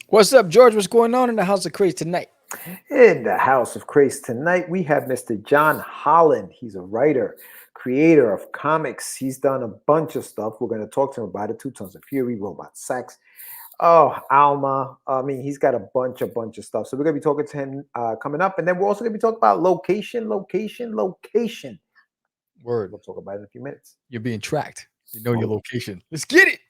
What's up, George? What's going on in the house of Craze tonight? In the House of Craze tonight, we have Mr. John Holland. He's a writer, creator of comics. He's done a bunch of stuff. We're going to talk to him about it. Two Tons of Fury, Robot Sex. Oh, Alma. I mean, he's got a bunch of stuff. So we're going to be talking to him coming up. And then we're also going to be talking about location. Word. We'll talk about it in a few minutes. You're being tracked. You know your location. Let's get it.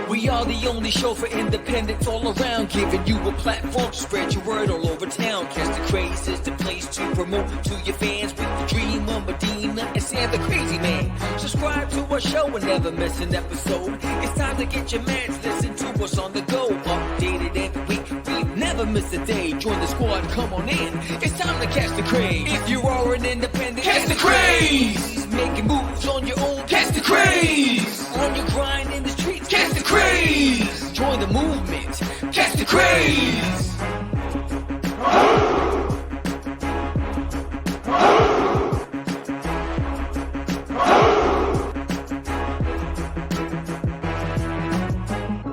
We are the only show for independents all around, giving you a platform to spread your word all over town. Catch the Craze is the place to promote to your fans with the Dreamer, Medina, and Sam the Crazy Man. Subscribe to our show and never miss an episode. It's time to get your mans, listen to us on the go. Updated every week, we never miss a day. Join the squad, come on in. It's time to catch the Craze. If you are an independent, catch the Craze. Making moves on your own, catch the Craze. On your grind in the streets, catch the Craze. Join the movement, catch the Craze.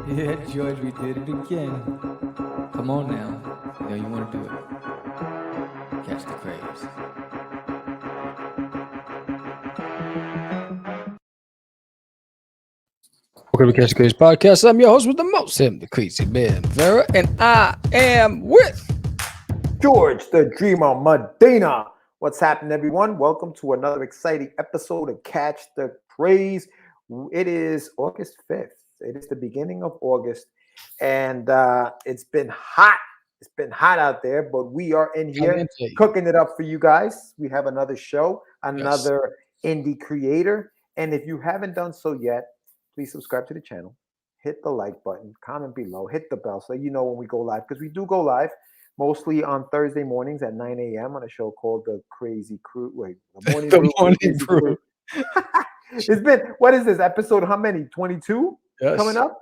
Yeah, George, we did it again. Come on now. You know you want to do it. Catch the Craze. Welcome to Catch the Craze podcast. I'm your host with the most, him, the Crazy Man, Vera, and I am with George, the Dreamer, Medina. What's happening, everyone? Welcome to another exciting episode of Catch the Craze. It is August 5th. It is the beginning of August, and it's been hot. It's been hot out there, but we are in here cooking it up for you guys. We have another show, another indie creator, and if you haven't done so yet, please subscribe to the channel, hit the like button, comment below, hit the bell so you know when we go live, because we do go live mostly on Thursday mornings at 9 a.m. on a show called The Crazy Crew. Wait, The Morning Brew. Morning Brew. It's been, what is this, episode how many? 22 coming up?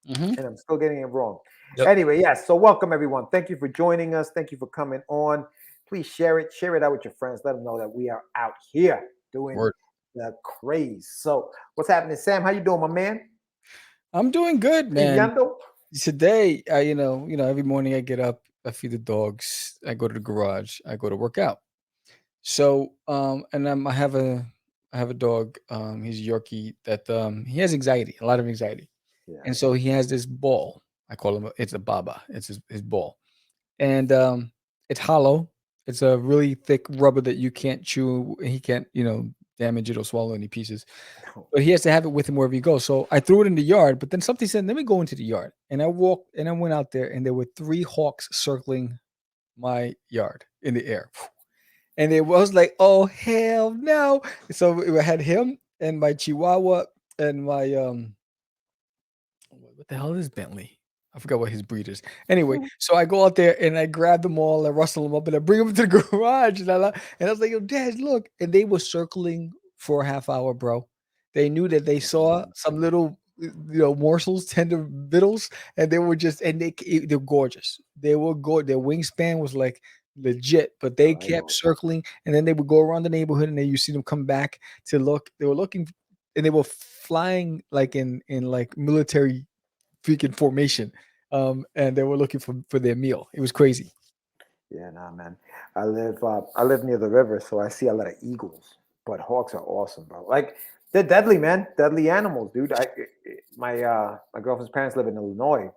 Mm-hmm. And I'm still getting it wrong. Yep. Anyway, yes, so welcome everyone. Thank you for joining us. Thank you for coming on. Please share it out with your friends. Let them know that we are out here doing the Craze. So what's happening, Sam? How you doing, my man? I'm doing good, man. Today, you know, every morning I get up, I feed the dogs, I go to the garage, I go to work out. So, and I have a dog. He's a Yorkie that he has anxiety, a lot of anxiety, and so he has this ball. I call him it's a baba. It's his ball, and it's hollow. It's a really thick rubber that you can't chew. He can't, damage it or swallow any pieces. But he has to have it with him wherever he goes. So I threw it in the yard, but then something said, let me go into the yard. And I walked and I went out there and there were 3 hawks circling my yard in the air. And it was like, oh, hell no. So I had him and my Chihuahua and my, what the hell is Bentley? I forgot what his breed is. Anyway, so I go out there and I grab them all, I rustle them up, and I bring them to the garage. And I was like, yo, Dad, look. And they were circling for a half hour, bro. They knew that they saw some little, morsels, tender victuals, and they were just, and they're gorgeous. They were good. Their wingspan was like legit, but they kept circling, and then they would go around the neighborhood, and then you see them come back to look. They were looking, and they were flying like in like military freaking formation. And they were looking for their meal. It was crazy. Yeah, nah, man. I live near the river, so I see a lot of eagles. But hawks are awesome, bro. Like, they're deadly, man. Deadly animals, dude. My girlfriend's parents live in Illinois,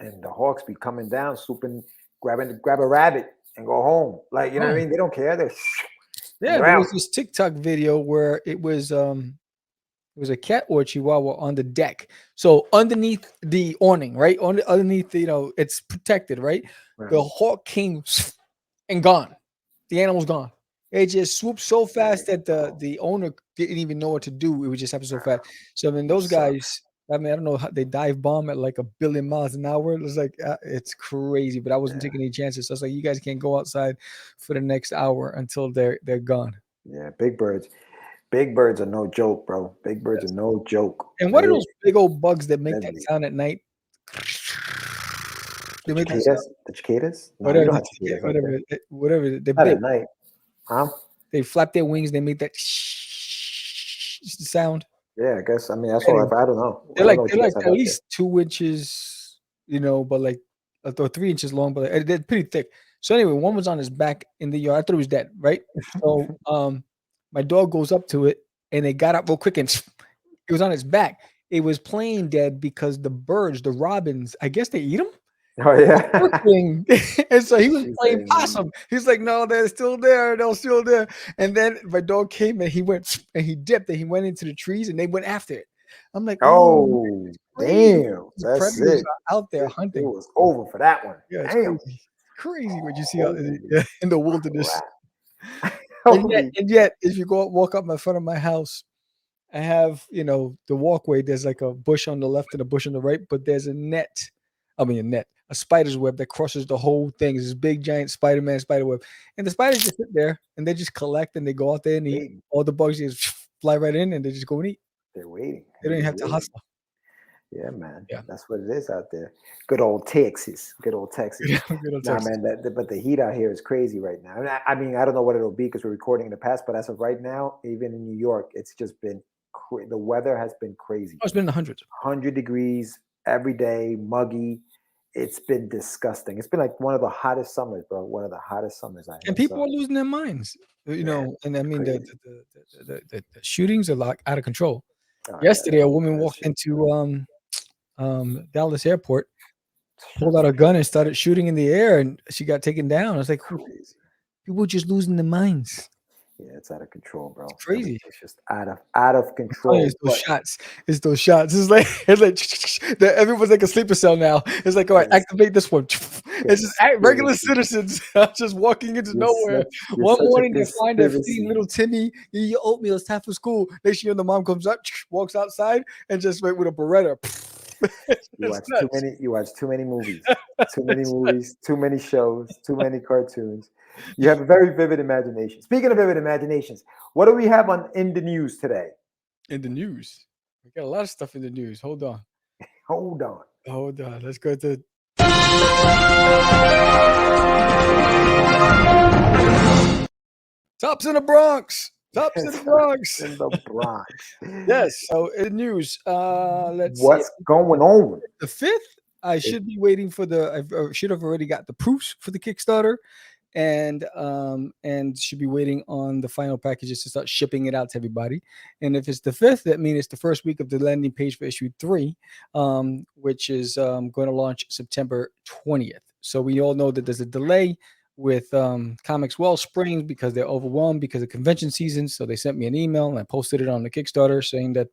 and the hawks be coming down, swooping, grab a rabbit and go home. Like, you know what I mean? They don't care. There was this TikTok video where it was a cat or a chihuahua on the deck. So underneath the awning, right? Underneath, it's protected, right? The hawk came and gone. The animal's gone. It just swooped so fast that the owner didn't even know what to do. It would just happen so fast. So, I mean, those guys, I don't know how they dive bomb at like 1 billion miles an hour. It was like, it's crazy, but I wasn't taking any chances. So I was like, you guys can't go outside for the next hour until they're gone. Yeah, big birds. Big birds are no joke, bro. Big birds are no joke. And what are those big old bugs that make that sound at night? They make that sound. The cicadas? No, we Whatever, don't have cicadas out there. whatever. They're Not big. at night. Huh? They flap their wings. They make that sound. Yeah, I guess. I mean, that's all. I don't know. They're like what you guys have at out least 2 inches, but like or 3 inches long, but they're pretty thick. So anyway, one was on his back in the yard. I thought it was dead, right? So my dog goes up to it and it got up real quick and it was on its back. It was playing dead because the birds, the robins, I guess they eat them. there. Oh yeah. And so he was playing possum. He's like, no, they're still there. They're still there. And then my dog came and he went and he dipped and he went into the trees and they went after it. I'm like, oh, damn. The That's predators it. are out there hunting. It was over for that one. Yeah, it's Damn. crazy what you see out in the wilderness. Holy And yet, if you walk up in front of my house, I have, the walkway. There's like a bush on the left and a bush on the right, but there's a spider's web that crosses the whole thing. It's this big, giant Spider-Man spider web. And the spiders just sit there and they just collect and they go out there and eat. All the bugs just fly right in and they just go and eat. They're waiting. They don't even have to hustle. Yeah, man. Yeah. That's what it is out there. Good old Texas. Good old Texas. Nah, man, but the heat out here is crazy right now. I mean, I don't know what it'll be because we're recording in the past, but as of right now, even in New York, it's just been the weather has been crazy. Oh, it's been in the hundreds. 100 degrees every day, muggy. It's been disgusting. It's been like one of the hottest summers, bro. One of the hottest summers I had. And people are losing their minds, and I mean the shootings are like out of control. Yesterday, a woman walked into Dallas airport, pulled out a gun and started shooting in the air, and she got taken down. I was like, crazy. People are just losing their minds. Yeah, it's out of control, bro. It's crazy. It's just out of control. It's those shots. It's those shots. It's like everyone's like a sleeper cell now. It's like, all right, activate this one. It's just regular citizens just walking into nowhere. One morning they find a feeding little Timmy, eat your oatmeal, it's time for school. Next year the mom comes up, walks outside, and just wait with a Beretta. You watch too many movies, too many shows, too many cartoons. You have a very vivid imagination. Speaking of vivid imaginations, what do we have in the news today? In the news, we got a lot of stuff in the news. Hold on. Let's go to Tops in the Bronx. In the Bronx. Yes. So in the news, what's going on? The 5th, I should be waiting for I should have already got the proofs for the Kickstarter. And should be waiting on the final packages to start shipping it out to everybody. And if it's the 5th, that means it's the first week of the landing page for issue 3, which is going to launch September 20th. So we all know that there's a delay with Comics Wellspring because they're overwhelmed because of convention season. So they sent me an email and I posted it on the Kickstarter saying that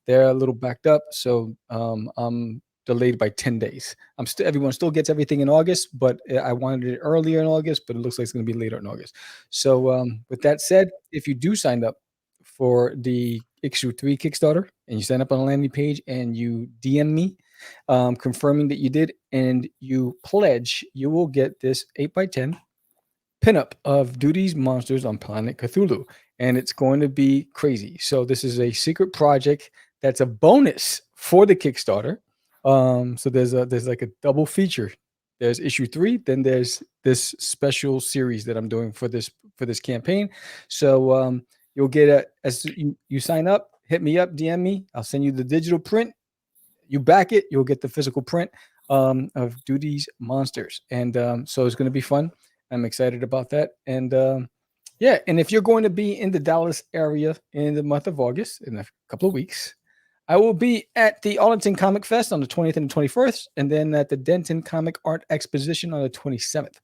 they're a little backed up. So I'm delayed by 10 days. Everyone still gets everything in August, but I wanted it earlier in August, but it looks like it's going to be later in August. So with that said, if you do sign up for the issue 3 Kickstarter and you sign up on a landing page and you DM me confirming that you did and you pledge, you will get this 8x10 pinup of Duty's Monsters on Planet Cthulhu, and it's going to be crazy. So this is a secret project that's a bonus for the Kickstarter. So there's like a double feature. There's issue 3, then there's this special series that I'm doing for this campaign. So you'll get as you sign up, hit me up, DM me. I'll send you the digital print. You back it, you'll get the physical print of Duty's Monsters. And so it's going to be fun. I'm excited about that. And and if you're going to be in the Dallas area in the month of August, in a couple of weeks, I will be at the Arlington Comic Fest on the 20th and the 21st, and then at the Denton Comic Art Exposition on the 27th.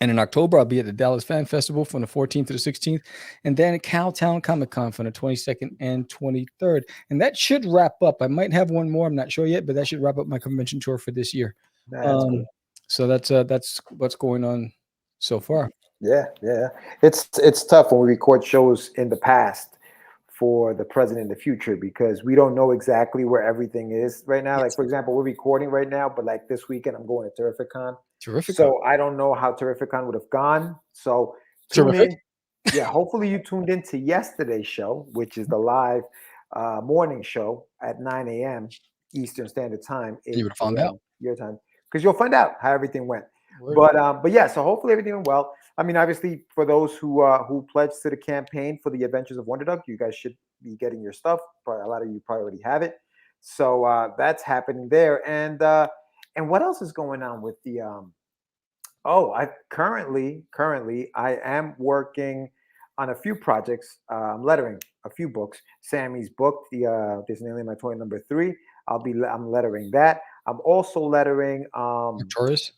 And in October, I'll be at the Dallas Fan Festival from the 14th to the 16th, and then at Cowtown Comic Con from the 22nd and 23rd. And that should wrap up. I might have one more. I'm not sure yet, but that should wrap up my convention tour for this year. So that's what's going on so far. Yeah. It's tough when we record shows in the past for the present and the future because we don't know exactly where everything is right now. Like, for example, we're recording right now, but like this weekend, I'm going to Terrificon. So I don't know how Terrificon would have gone. So tune in. Yeah, hopefully you tuned into yesterday's show, which is the live morning show at 9 a.m. Eastern Standard Time. You would have found out. Your time. because you'll find out how everything went. But yeah, so hopefully everything went well. I mean, obviously, for those who pledged to the campaign for the Adventures of Wonder Duck, you guys should be getting your stuff. Probably a lot of you probably already have it. So that's happening there. And what else is going on with the I currently I am working on a few projects. I'm lettering a few books. Sammy's book, the There's an Alien My Toy #3. I'm lettering that. I'm also lettering Mark Torres.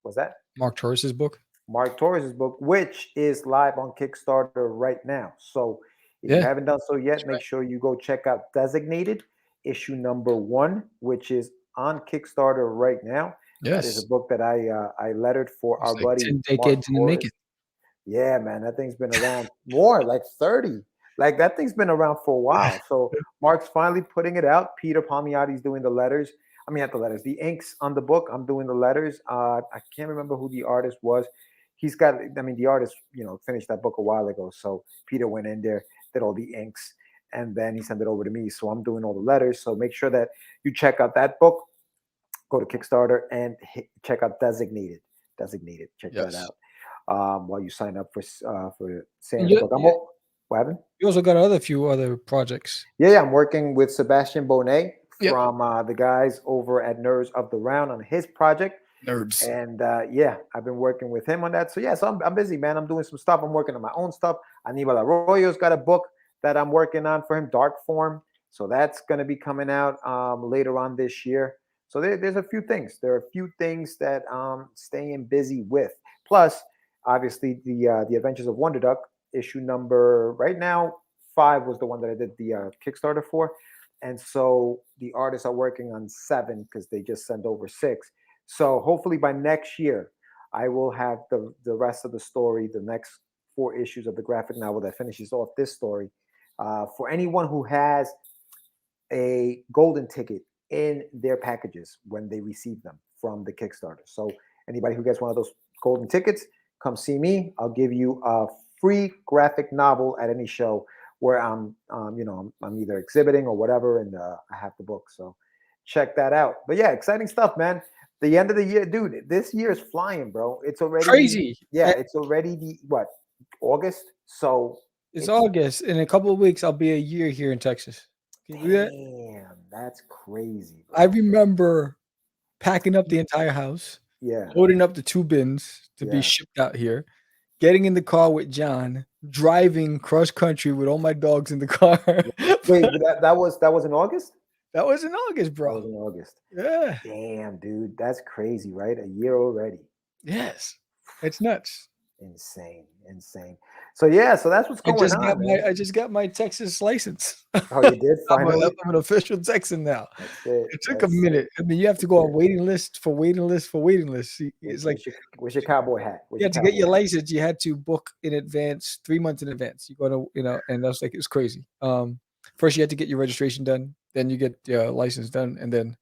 What's that? Mark Torres's book. Mark Torres's book, which is live on Kickstarter right now. So if you haven't done so yet, make sure you go check out Designated issue #1, which is on Kickstarter right now. Yes. That is a book that I lettered for our buddy 10 decades in the making. Yeah, man, that thing's been around more, like 30. Like that thing's been around for a while. So Mark's finally putting it out. Peter Palmiotti's doing the letters. I mean, not the letters, the inks on the book. I'm doing the letters. I can't remember who the artist was. He's got, I mean, the artist, finished that book a while ago. So Peter went in there, did all the inks, and then he sent it over to me. So I'm doing all the letters. So make sure that you check out that book. Go to Kickstarter and check out Designated. Check that out while you sign up for Sam's book. What happened? You also got a few other projects. Yeah, I'm working with Sebastian Bonet from the guys over at Nerds of the Round on his project. Nerds. And I've been working with him on that. So I'm busy, man. I'm doing some stuff. I'm working on my own stuff. Anibal Arroyo's got a book that I'm working on for him, Dark Form. So that's going to be coming out later on this year. So there's a few things. There are a few things that I'm staying busy with. Plus, obviously, the Adventures of Wonder Duck issue number right now 5 was the one that I did the Kickstarter for. And so the artists are working on 7 because they just sent over 6. So hopefully by next year, I will have the rest of the story, the next 4 issues of the graphic novel that finishes off this story. For anyone who has a golden ticket in their packages when they receive them from the Kickstarter. So anybody who gets one of those golden tickets, come see me. I'll give you a free graphic novel at any show where I'm either exhibiting or whatever, and I have the book. So check that out. But yeah, exciting stuff, man. The end of the year, dude. This year is flying, bro. It's already crazy. Yeah, it's already August. So it's August. In a couple of weeks, I'll be a year here in Texas. Can you do that? Damn, that's crazy, bro. I remember packing up the entire house. Yeah. Loading up the 2 bins to be shipped out here. Getting in the car with John, driving cross country with all my dogs in the car. Wait, that was in August? That was in August, bro. That was in August. Yeah. Damn, dude, that's crazy, right? A year already. Yes, it's nuts. Insane. So yeah, so that's what's going on. I just got my Texas license. Oh, you did? Finally? I'm an official Texan now. That's it. It took a minute. I mean, you have to go on waiting list for waiting list for waiting list. It's like, where's your cowboy hat? To get your license, you had to book in advance, 3 months in advance. You go to, and that's like, it was crazy. First you had to get your registration done, then you get your license done, and then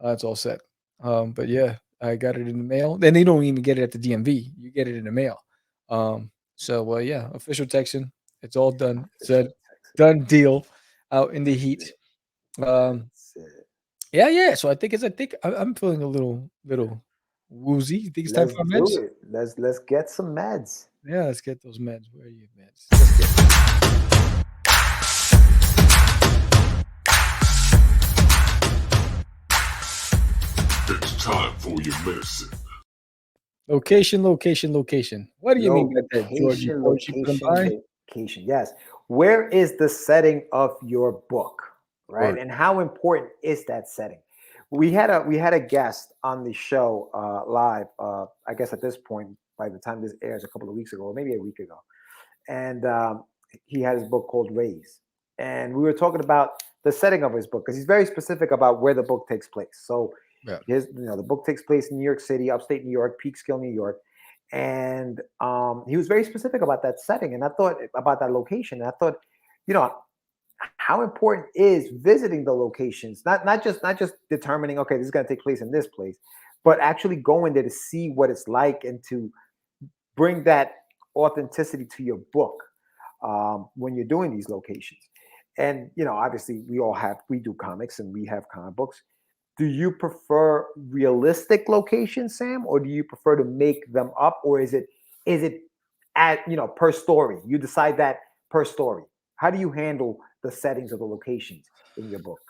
it's all set. But yeah, I got it in the mail. Then they don't even get it at the DMV. You get it in the mail. So yeah, official Texan. It's all done. It's a done deal out in the heat. Yeah. So I think I'm feeling a little woozy. You think it's time for meds? Let's get some meds. Yeah, let's get those meds. Where are you, meds? It's time for your medicine. Location. What do you mean by that, Georgie? Location. Yes. Where is the setting of your book, right? Word. And how important is that setting? We had a guest on the show live. I guess at this point, by the time this airs, a couple of weeks ago, or maybe a week ago, and he had his book called Craze, and we were talking about the setting of his book because he's very specific about where the book takes place. So. Yeah. The book takes place in New York City, upstate New York, Peekskill, New York, and he was very specific about that setting. And I thought about that location. And I thought, how important is visiting the locations? Not just determining, okay, this is going to take place in this place, but actually going there to see what it's like and to bring that authenticity to your book when you're doing these locations. And obviously, we do comics and we have comic books. do you prefer realistic locations, Sam, or do you prefer to make them up, or is it at per story? You decide that per story. How do you handle the settings of the locations in your books?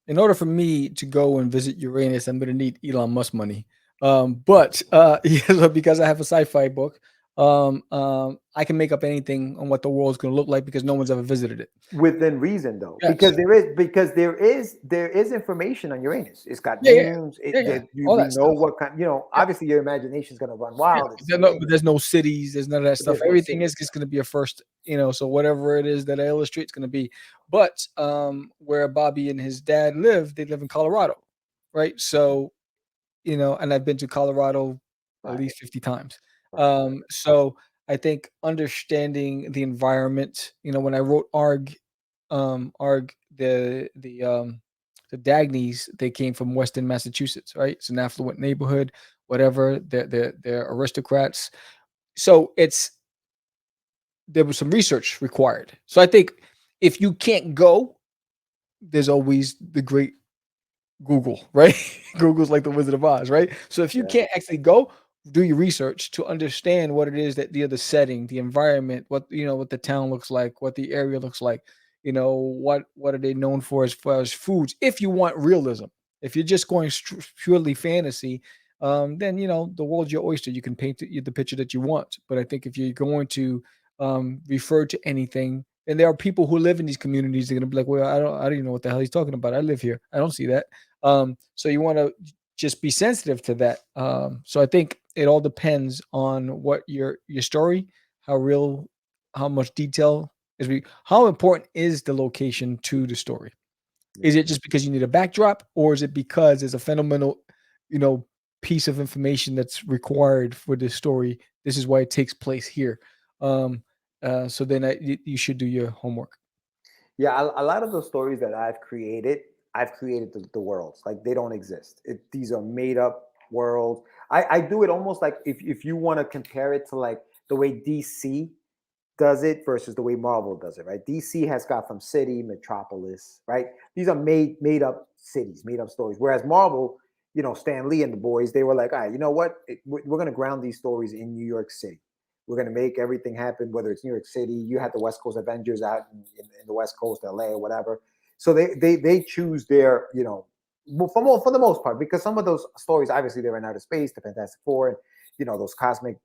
In order for me to go and visit Uranus, I'm gonna need Elon Musk money. But yeah, so because I have a sci-fi book, I can make up anything on what the world's gonna look like because no one's ever visited it. Within reason, though, Yes. because there is information on Uranus. It's got Yeah, yeah, moons. yeah, yeah. We All that know stuff. what kind. Yeah, Obviously, your imagination is gonna run yeah. wild. It's But Uranus, there's no cities. There's none of that but stuff. there's no Everything city. is just gonna be a first. So whatever it is that I illustrate, it's gonna be. But where Bobby and his dad live, they live in Colorado, right? So and I've been to Colorado at Right, least 50 times. right, So I think understanding the environment, when I wrote ARG, the Dagneys, they came from Western Massachusetts, right? It's an affluent neighborhood, whatever. They're aristocrats. So there was some research required. So I think if you can't go, there's always the great Google, right? Google's like the Wizard of Oz, right? So if you yeah, can't actually go, do your research to understand what it is that the other setting, the environment, what the town looks like, what the area looks like, what are they known for as far as foods. If you want realism, if you're just going purely fantasy, then the world's your oyster. You can paint the picture that you want. But I think if you're going to refer to anything, and there are people who live in these communities, they're gonna be like, well, I don't even know what the hell he's talking about. I live here. I don't see that. So you want to just be sensitive to that. So I think it all depends on what your story, how real, how much detail how important is the location to the story? yeah. Is it just because you need a backdrop, or is it because there's a fundamental, you know, piece of information that's required for this story? This is why it takes place here. Um, so then you should do your homework. Yeah, a lot of those stories that I've created the worlds. Like they don't exist. These are made up worlds. I do it almost like if you want to compare it to like the way DC does it versus the way Marvel does it, right? DC has Gotham City, Metropolis, right? These are made up cities, made up stories. Whereas Marvel, Stan Lee and the boys, they were like, all right, you know what? We're going to ground these stories in New York City. We're going to make everything happen, whether it's New York City, you had the West Coast Avengers out in the West Coast, LA, or whatever. So they choose their, for the most part, because some of those stories, obviously, they're in outer space, the Fantastic Four, and those cosmic,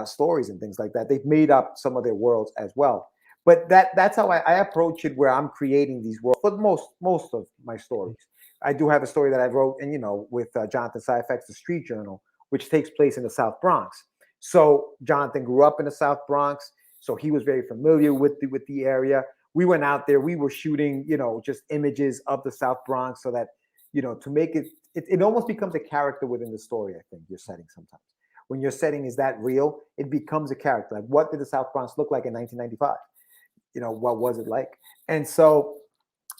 stories and things like that. They've made up some of their worlds as well. But that's how I approach it, where I'm creating these worlds for most of my stories. I do have a story that I wrote, and with Jonathan Sci-Effects, The Street Journal, which takes place in the South Bronx. So Jonathan grew up in the South Bronx, so he was very familiar with the area. We went out there, we were shooting, just images of the South Bronx, so that to make it almost becomes a character within the story. I think you're setting sometimes. When your setting is that real, it becomes a character. Like, what did the South Bronx look like in 1995? What was it like? And so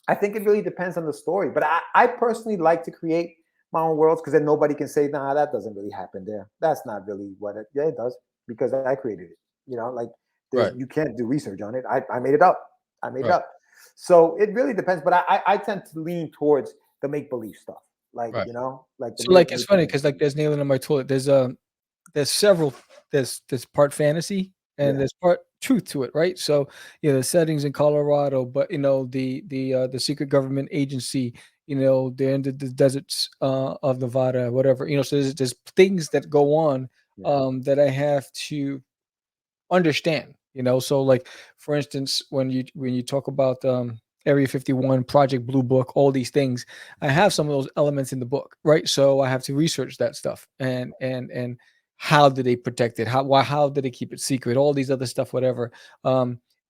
I think it really depends on the story. But I personally like to create my own worlds, because then nobody can say, nah, that doesn't really happen there. That's not really what it, yeah, it does, because I created it. Like Right, you can't do research on it. I made it up. I made it right, up. So it really depends. But I tend to lean towards the make-believe stuff. Like, right. like the So like it's funny make-believe. because like there's nailing on my toilet. There's several there's part fantasy and Yeah. there's part truth to it, right? So the settings in Colorado, but the secret government agency, they're in the deserts of Nevada, whatever. So there's things that go on Yeah. that I have to understand. So like for instance, when you talk about Area 51, Project Blue Book, all these things, I have some of those elements in the book, right? So I have to research that stuff, and how did they protect it? How did they keep it secret? All these other stuff, whatever.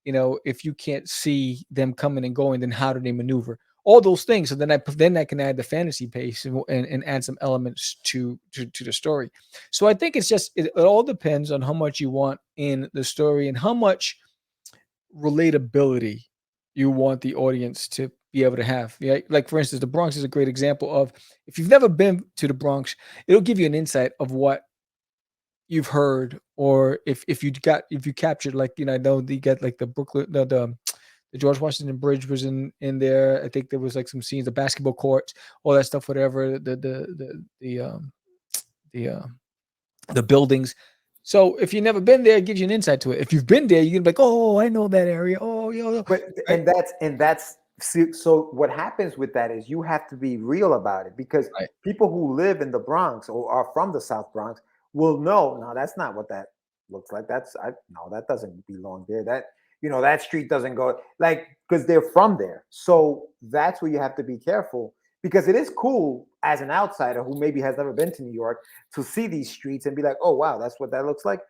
If you can't see them coming and going, then how do they maneuver? All those things. So then I can add the fantasy pace and add some elements to the story. So I think it all depends on how much you want in the story and how much relatability you want the audience to be able to have. Yeah, like for instance, the Bronx is a great example of, if you've never been to the Bronx, it'll give you an insight of what you've heard, or if you captured, like I know you get like the Brooklyn, the The George Washington Bridge was in there. I think there was like some scenes, the basketball courts, all that stuff, whatever. The the buildings. So if you've never been there, it gives you an insight to it. If you've been there, you're gonna be like, oh, I know that area. Oh, yo, But right? and that's so what happens with that is you have to be real about it, because Right. people who live in the Bronx or are from the South Bronx will know, no, that's not what that looks like. No, that doesn't belong there. That, that street doesn't go, like, because they're from there. So that's where you have to be careful, because it is cool as an outsider who maybe has never been to New York to see these streets and be like, oh wow, that's what that looks like.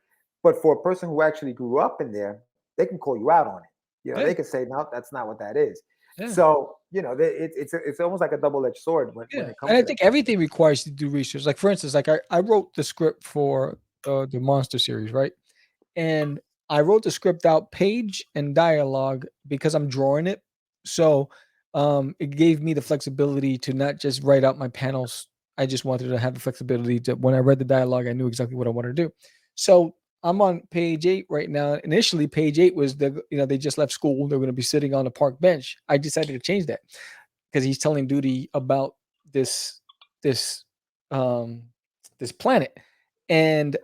But for a person who actually grew up in there, they can call you out on it. Yeah, They could say, no, that's not what that is. yeah. So, it's almost like a double-edged sword when Yeah, it comes and I to that. think everything requires you to do research. Like, for instance, like I wrote the script for the Monster series, right? And I wrote the script out page and dialogue because I'm drawing it. So it gave me the flexibility to not just write out my panels. I just wanted to have the flexibility to, when I read the dialogue, I knew exactly what I wanted to do. So I'm on page 8 right now. Initially, page 8 was they just left school. They're going to be sitting on a park bench. I decided to change that because he's telling Duty about this this um this planet. And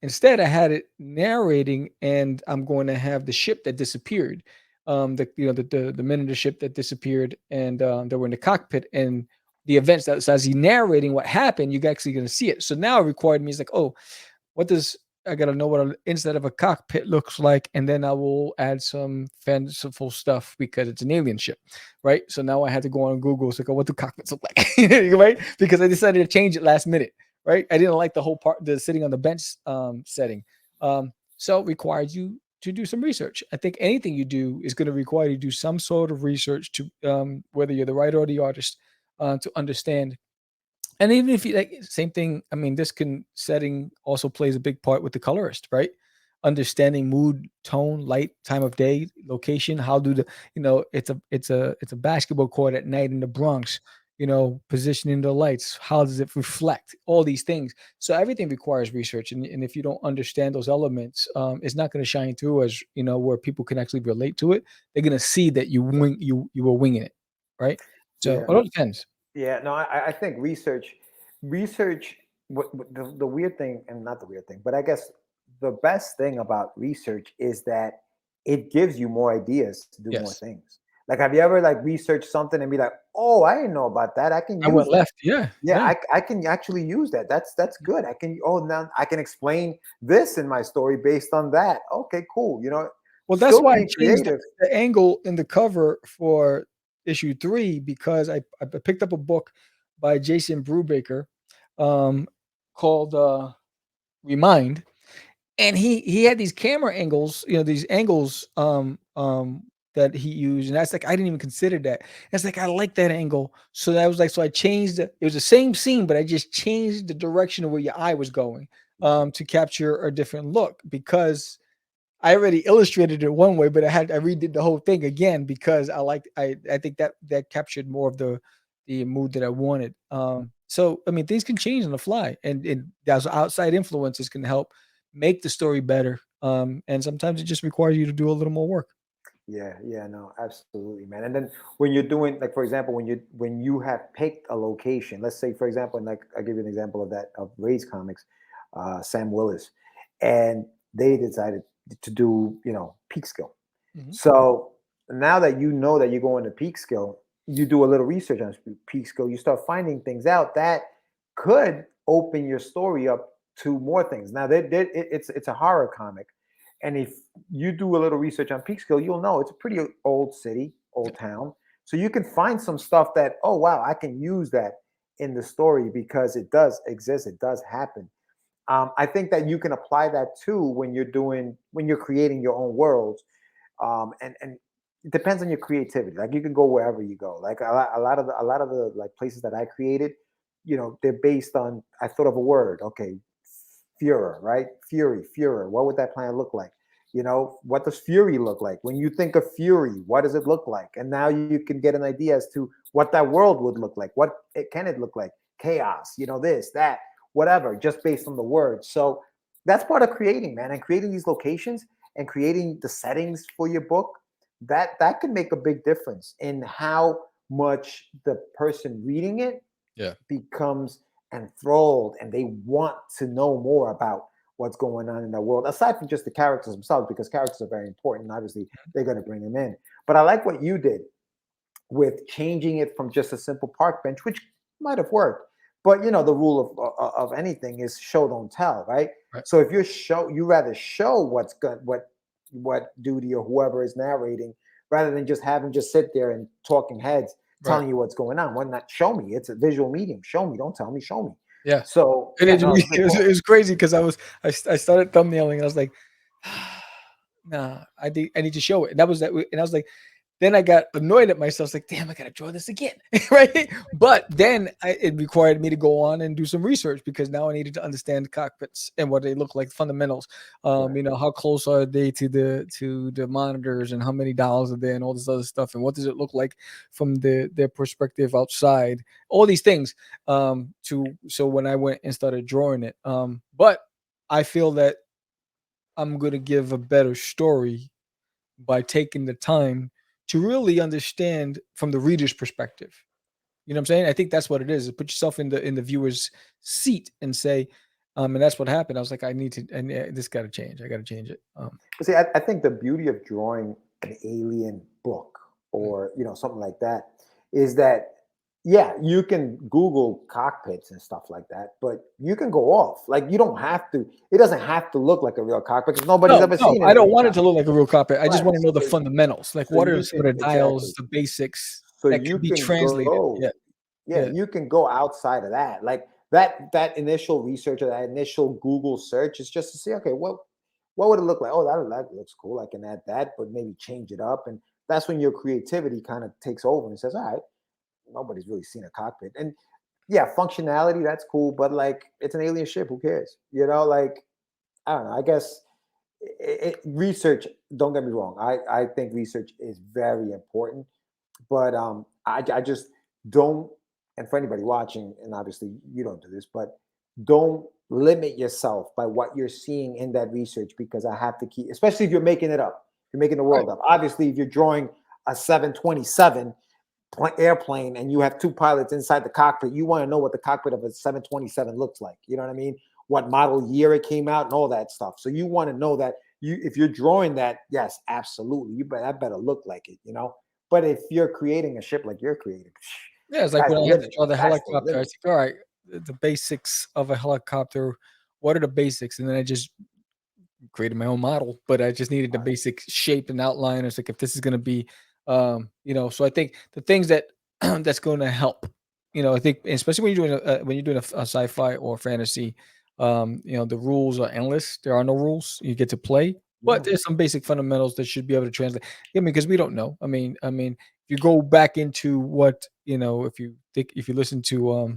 instead I had it narrating, and I'm going to have the ship that disappeared. The men of the ship that disappeared, and they were in the cockpit, and the events that, so as he narrating what happened, you're actually going to see it. So now it required me, it's like, oh, what does I gotta know what instead of a cockpit looks like, and then I will add some fanciful stuff because it's an alien ship, right? So now I had to go on Google. So, what do cockpits look like, right? Because I decided to change it last minute, right? I didn't like the whole part, the sitting on the bench setting. So it requires you to do some research. I think anything you do is going to require you to do some sort of research to whether you're the writer or the artist to understand. And even if you like, same thing, I mean, this can setting also plays a big part with the colorist, right? Understanding mood, tone, light, time of day, location. How do it's a basketball court at night in the Bronx. Positioning the lights. How does it reflect? All these things. So everything requires research, and if you don't understand those elements, it's not going to shine through as where people can actually relate to it. They're going to see that you were winging it, right? So Yeah, it all depends. yeah. No, I think research. What the weird thing, and not the weird thing, but I guess the best thing about research is that it gives you more ideas to do more Yes. things. Like, have you ever like researched something and be like, oh, I didn't know about that. I can I went use that. left. Yeah, Yeah, yeah. I can actually use that. That's good. Now I can explain this in my story based on that. Okay, cool. Well, that's Still why I being changed creative. the angle in the cover for issue 3 because I picked up a book by Jason Brubaker, um, called, Remind, and he had these camera angles, these angles, that he used, and that's like I didn't even consider that. It's like I like that angle, so that was like so I changed it. It was the same scene, but I just changed the direction of where your eye was going, to capture a different look because I already illustrated it one way, but I redid the whole thing again because I think that captured more of the mood that I wanted. So I mean things can change on the fly, and those outside influences can help make the story better. And sometimes it just requires you to do a little more work. Yeah, yeah, no, absolutely, man. And then when you're doing, like, for example, when you have picked a location, let's say, for example, and like I'll give you an example of that of Ray's Comics, Sam Willis, and they decided to do, Peekskill. Mhm. So now that you know that you're going to Peekskill, you do a little research on Peekskill, you start finding things out that could open your story up to more things. Now, it's a horror comic, and if you do a little research on Peekskill, you'll know it's a pretty old city, Yeah. old town. So you can find some stuff that, oh wow, I can use that in the story because it does exist, it does happen. I think that you can apply that too when you're creating your own worlds, and it depends on your creativity. Like, you can go wherever you go. Like a lot of the like places that I created, they're based on, I thought of a word. Okay, Führer, right? Fury, Führer. What would that planet look like? What does Fury look like? When you think of Fury, what does it look like? And now you can get an idea as to what that world would look like. What it can it look like? Chaos, this, that, whatever, just based on the words. So that's part of creating, man, and creating these locations and creating the settings for your book. that could make a big difference in how much the person reading it becomes enthralled and they want to know more about what's going on in the world, aside from just the characters themselves, because characters are very important. Obviously, they're going to bring them in. But I like what you did with changing it from just a simple park bench, which might have worked. But you know, the rule of anything is show don't tell, right? So if you rather show what's good, what duty or whoever is narrating, rather than just having just sit there and talking heads telling you what's going on. Why not show me? It's a visual medium. Show me, don't tell me. Show me. Yeah. So it was crazy because I started thumbnailing and I was like, nah, I need to show it. And that was that, and I was like, then I got annoyed at myself. Like, damn, I gotta draw this again, right? But then it required me to go on and do some research because now I needed to understand the cockpits and what they look like, fundamentals. You know, how close are they to the monitors and how many dials are there and all this other stuff and what does it look like from their perspective outside? All these things. So when I went and started drawing it, but I feel that I'm gonna give a better story by taking the time to really understand from the reader's perspective. You know what I'm saying? I think that's what it is. Put yourself in the viewer's seat and say, and that's what happened. I was like, I need to, and this got to change. I got to change it. See, I think the beauty of drawing an alien book or you know something like that is that you can Google cockpits and stuff like that, but you can go off. Like you don't have to. It doesn't have to look like a real cockpit because nobody's ever seen it. I don't want it to look like a real cockpit. I just want to know the fundamentals. Like what are some of the dials, the basics that can be translated. You can go outside of that. Like that initial research or that initial Google search is just to see, okay, what would it look like? Oh, that looks cool. I can add that, but maybe change it up. And that's when your creativity kind of takes over and says, all right, nobody's really seen a cockpit. And functionality, that's cool, but like it's an alien ship, who cares? You know, like I don't know. I guess research, don't get me wrong. I think research is very important, but I just don't, and for anybody watching, and obviously you don't do this, but don't limit yourself by what you're seeing in that research because I have to keep, especially if you're making it up, you're making the world up. Obviously, if you're drawing a 727 airplane and you have two pilots inside the cockpit, you want to know what the cockpit of a 727 looks like. You know what I mean? What model year it came out and all that stuff. So you want to know that if you're drawing that, yes, absolutely. That better look like it, you know? But if you're creating a ship like you're creating, it's like when I had to draw the helicopter, I was like, all right, the basics of a helicopter, what are the basics? And then I just created my own model, but I just needed the basic shape and outline. It's like, if this is going to be, you know, so I think the things that that's going to help, you know, I think, especially when you're doing a sci-fi or fantasy, you know, the rules are endless. There are no rules. You get to play, but there's some basic fundamentals that should be able to translate. I mean, because we don't know. I mean, if you go back into what, you know, if you listen to,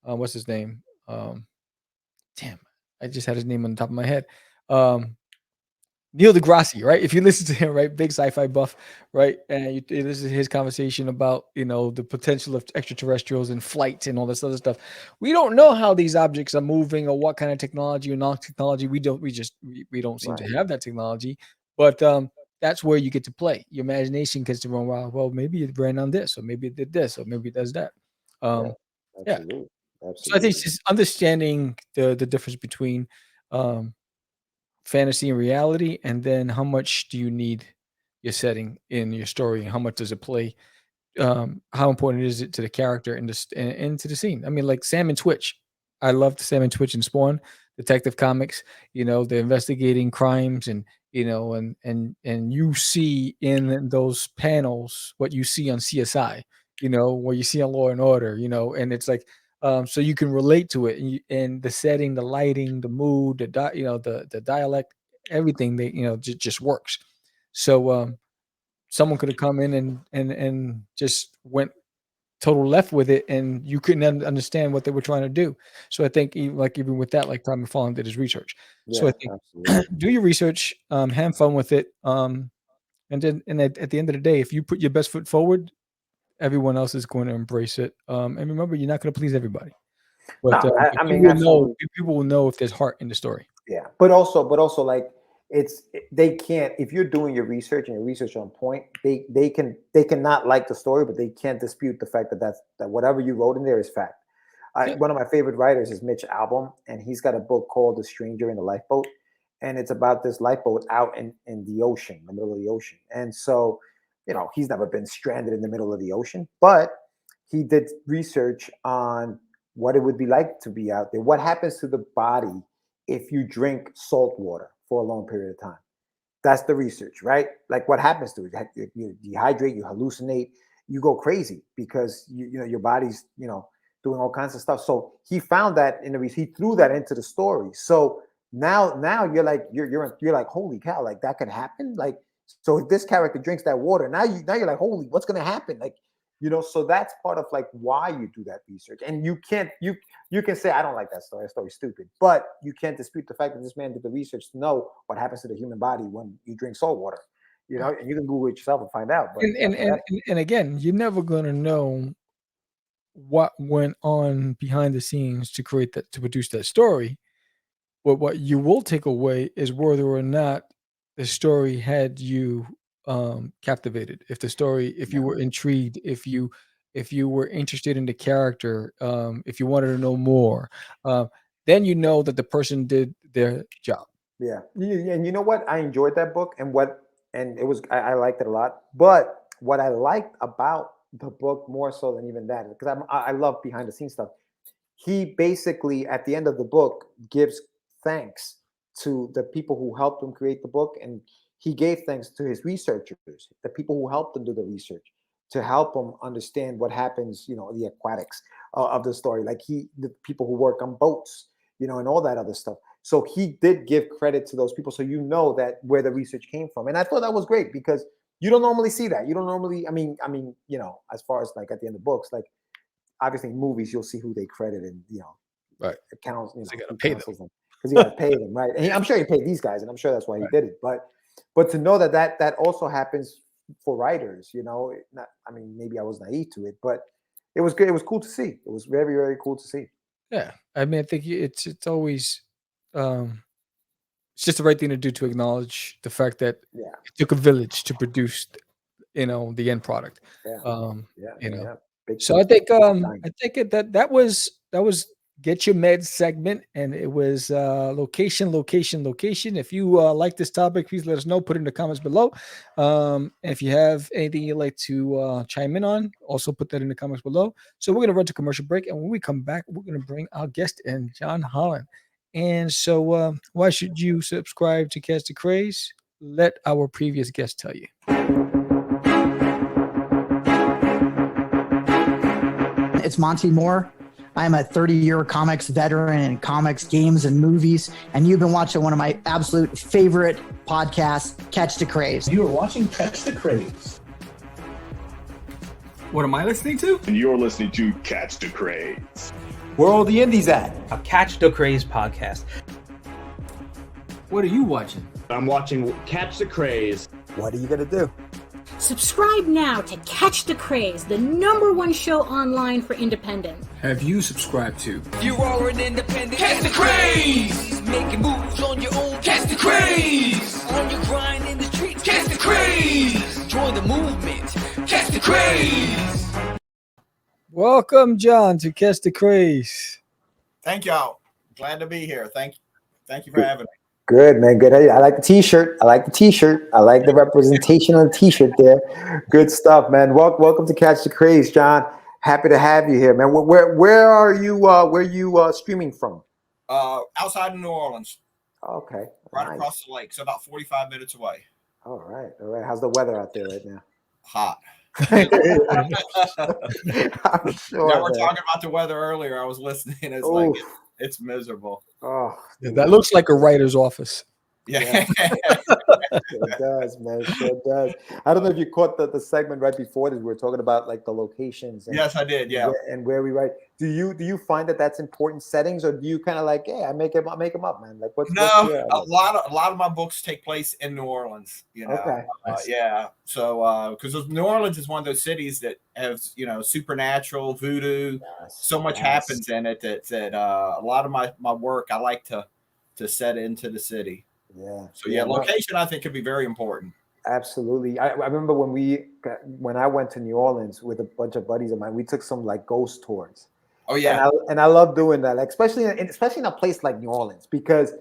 what's his name? Damn, I just had his name on the top of my head. Neil deGrasse, right? If you listen to him, right, big sci-fi buff, right, and you listen to his conversation about, you know, the potential of extraterrestrials and flight and all this other stuff. We don't know how these objects are moving or what kind of technology or non-technology. We don't seem to have that technology, but that's where you get to play. Your imagination gets to run wild. Well, maybe it ran on this, or maybe it did this, or maybe it does that. Absolutely. So I think it's just understanding the difference between fantasy and reality, and then how much do you need your setting in your story? How much does it play? How important is it to the character and to the scene? I mean, like Sam and Twitch. I loved Sam and Twitch and Spawn, Detective Comics. You know, they're investigating crimes, and you know, and you see in those panels what you see on CSI. You know, what you see on Law and Order. You know, and it's like. So you can relate to it, and the setting, the lighting, the mood, the dialect, everything that just works. So someone could have come in and just went total left with it, and you couldn't understand what they were trying to do. So I think even with that, like Tommy Fallon did his research. So I think do your research, have fun with it, and then at the end of the day, if you put your best foot forward, everyone else is going to embrace it. And remember, you're not going to please everybody. But I mean, people will know if there's heart in the story. Yeah, but also like they can't, if you're doing your research and your research on point, they cannot like the story, but they can't dispute the fact that whatever you wrote in there is fact. One of my favorite writers is Mitch Albom, and he's got a book called The Stranger in the Lifeboat, and it's about this lifeboat out in the ocean, in the middle of the ocean. And so, he's never been stranded in the middle of the ocean, but he did research on what it would be like to be out there. What happens to the body if you drink salt water for a long period of time? That's the research, right? Like what happens to it? You dehydrate, you hallucinate, you go crazy because your body's doing all kinds of stuff. So he found that he threw that into the story. So now you're like holy cow, like that could happen. Like, so if this character drinks that water, now you're like, holy, what's gonna happen? Like, so that's part of like why you do that research. And you can say, I don't like that story. That story's stupid, but you can't dispute the fact that this man did the research to know what happens to the human body when you drink salt water. And you can Google it yourself and find out. But and again, you're never gonna know what went on behind the scenes to produce that story. But what you will take away is whether or not the story had you captivated. If you were intrigued, if you were interested in the character, if you wanted to know more, then you know that the person did their job. Yeah. And you know what? I enjoyed that book, and it was, I liked it a lot. But what I liked about the book more so than even that, because I love behind the scenes stuff. He basically, at the end of the book, gives thanks to the people who helped him create the book, and he gave thanks to his researchers, the people who helped him do the research, to help him understand what happens, the aquatics of the story, like the people who work on boats, and all that other stuff. So he did give credit to those people, so that where the research came from. And I thought that was great because you don't normally see that. You don't normally, I mean, as far as like at the end of books, like obviously in movies, you'll see who they credit and, right. Accounts, you gotta pay them because you got to pay them, right? And I'm sure he paid these guys, and I'm sure that's why he did it. But to know that also happens for writers, maybe I was naive to it, but it was good. It was cool to see. It was very, very cool to see. Yeah, I mean, I think it's always it's just the right thing to do to acknowledge the fact that it took a village to produce, the end product. So I think that was Get Your Meds segment, and it was location. If you like this topic, please let us know. Put it in the comments below. And if you have anything you'd like to chime in on, also put that in the comments below. So we're gonna run to commercial break, and when we come back, we're gonna bring our guest in, John Holland. And so, why should you subscribe to Catch the Craze? Let our previous guest tell you. It's Monty Moore. I'm a 30-year comics veteran in comics, games, and movies, and you've been watching one of my absolute favorite podcasts, Catch the Craze. You are watching Catch the Craze. What am I listening to? And you're listening to Catch the Craze. Where are all the indies at? A Catch the Craze podcast. What are you watching? I'm watching Catch the Craze. What are you going to do? Subscribe now to Catch the Craze, the #1 show online for independent. Have you subscribed to? You are an independent. Catch the Craze! Making moves on your own. Catch the Craze! On your grind in the streets. Catch the Craze! Join the movement. Catch the Craze! Welcome, John, to Catch the Craze. Thank y'all. Glad to be here. Thank you for having me. Good, man. Good. I like the t-shirt. I like the representation on the t-shirt there. Good stuff, man. Welcome to Catch the Craze, John. Happy to have you here, man. Where are you? Where are you streaming from? Outside of New Orleans. Okay. Right across the lake, so about 45 minutes away. All right. How's the weather out there right now? Hot. I'm Yeah, sure. we were talking about the weather earlier. I was listening. It's like it's miserable. Oh, that looks like a writer's office. Yeah. It does, man. It does. I don't know if you caught the segment right before this. We were talking about like the locations. Yes, I did. Yeah. And where we write. Do you find that that's important settings, or do you kind of like, I make them up, man? Like what's a lot of my books take place in New Orleans. Okay. Yeah. So because New Orleans is one of those cities that has supernatural voodoo. Yes, so much happens in it that a lot of my work I like to set into the city. Yeah. So yeah, location I think could be very important. Absolutely. I remember when I went to New Orleans with a bunch of buddies of mine, we took some like ghost tours. Oh yeah. And I love doing that, like especially in a place like New Orleans, because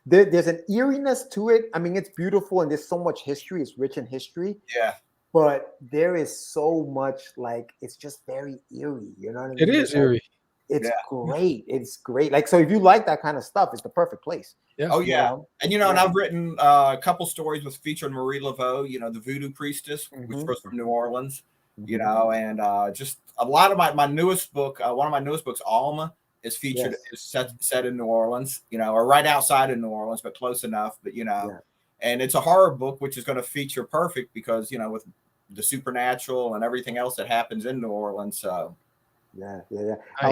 there's an eeriness to it. I mean, it's beautiful and there's so much history. It's rich in history. Yeah. But there is so much, like, it's just very eerie. You know what I mean? It is eerie. It's great. It's great. Like, so if you like that kind of stuff, it's the perfect place. Yeah. Oh yeah. You know? And and I've written a couple stories with featuring Marie Laveau, the voodoo priestess, which was from New Orleans, and just a lot of my newest book, one of my newest books, Alma, is featured, is set in New Orleans, or right outside of New Orleans, but close enough. But and it's a horror book, which is going to feature perfect because with the supernatural and everything else that happens in New Orleans. So yeah. Nice. I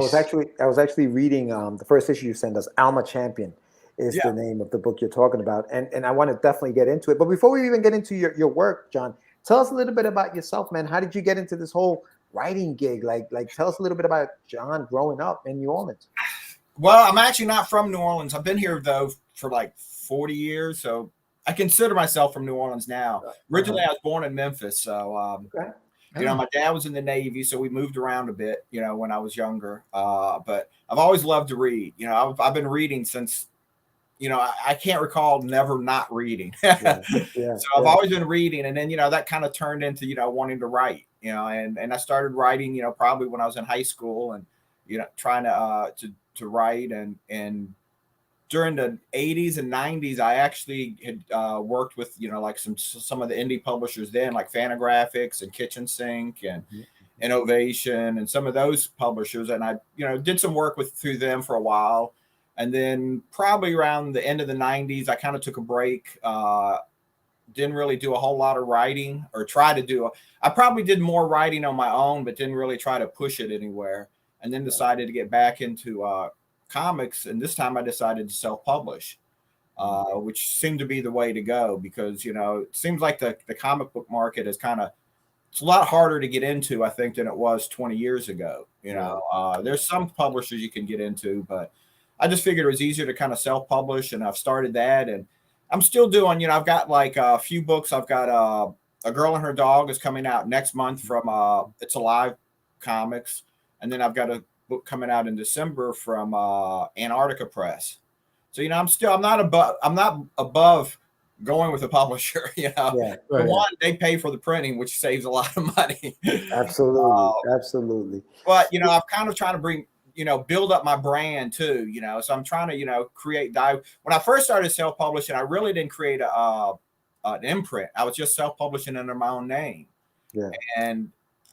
was actually reading the first issue you sent us. Alma Champion is the name of the book you're talking about, and I want to definitely get into it. But before we even get into your work, John, tell us a little bit about yourself, man. How did you get into this whole writing gig? Like tell us a little bit about John growing up in New Orleans. Well, I'm actually not from New Orleans. I've been here though for like 40 years, so I consider myself from New Orleans now. Originally, I was born in Memphis, so my dad was in the Navy, so we moved around a bit, when I was younger. But I've always loved to read. I've been reading since, I can't recall never not reading. So I've always been reading, and then that kind of turned into wanting to write. And I started writing, probably when I was in high school, and trying to write and during the 80s and 90s, I actually had worked with, like some of the indie publishers then, like Fantagraphics and Kitchen Sink and Innovation and some of those publishers. And I, did some work through them for a while. And then probably around the end of the 90s, I kind of took a break. Didn't really do a whole lot of writing or I probably did more writing on my own, but didn't really try to push it anywhere. And then decided to get back into comics, and this time I decided to self-publish, which seemed to be the way to go because it seems like the comic book market is it's a lot harder to get into, I think, than it was 20 years ago. There's some publishers you can get into, but I just figured it was easier to kind of self-publish, and I've started that, and I'm still doing. I've got like a few books. I've got A Girl and Her Dog is coming out next month from It's Alive Comics, and then I've got a book coming out in December from Antarctica Press. So I'm not above going with a publisher. For one, they pay for the printing, which saves a lot of money. Absolutely. But I'm kind of trying to bring build up my brand too. So I'm trying to create. When I first started self-publishing, I really didn't create an imprint. I was just self-publishing under my own name. And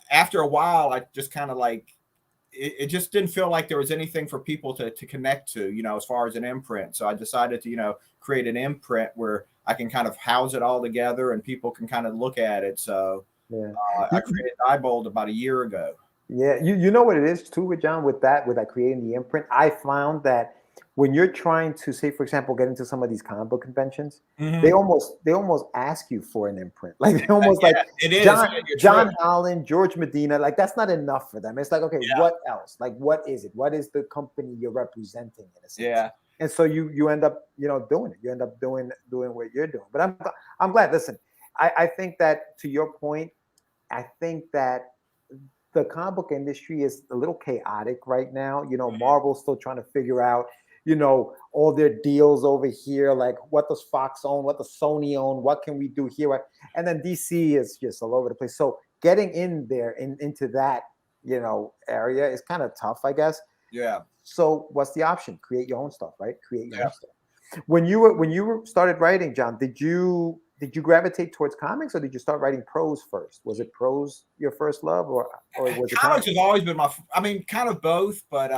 after a while, I just kind of like. It just didn't feel like there was anything for people to connect to, as far as an imprint. So I decided to, create an imprint where I can kind of house it all together and people can kind of look at it. So I created Diebold about a year ago. Yeah. You know what it is too with John, with that creating the imprint, I found that when you're trying to, say, for example, get into some of these comic book conventions, they almost ask you for an imprint. Like they almost like it is. John Holland, George Medina, like that's not enough for them. It's like, okay, what else? Like, what is it? What is the company you're representing in a sense? Yeah. And so you end up, doing it. You end up doing what you're doing. But I'm glad. Listen, I think that to your point, I think that the comic book industry is a little chaotic right now. Marvel's still trying to figure out, all their deals over here, like what does Fox own, what does Sony own, what can we do here? And then DC is just all over the place. So getting in there into that, area is kind of tough, I guess. Yeah. So what's the option? Create your own stuff, right? Create your own stuff. When you started writing, John, did you gravitate towards comics, or did you start writing prose first? Was it prose your first love, or was it comics? Has always been kind of both. But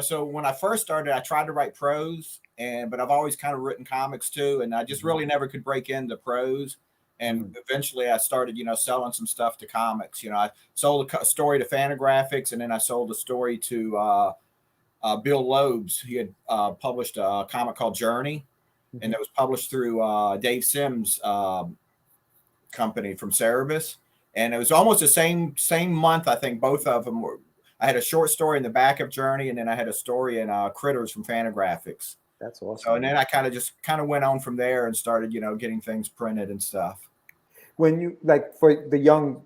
so when I first started, I tried to write prose, but I've always kind of written comics too, and I just really never could break into prose. And eventually, I started, selling some stuff to comics. I sold a story to Fantagraphics, and then I sold a story to Bill Loeb's. He had published a comic called Journey. And it was published through Dave Sims' company from Cerebus. And it was almost the same month, I think both of them were. I had a short story in the back of Journey, and then I had a story in Critters from Fantagraphics. That's awesome. So, and then I kind of went on from there and started, getting things printed and stuff. When you like for the young,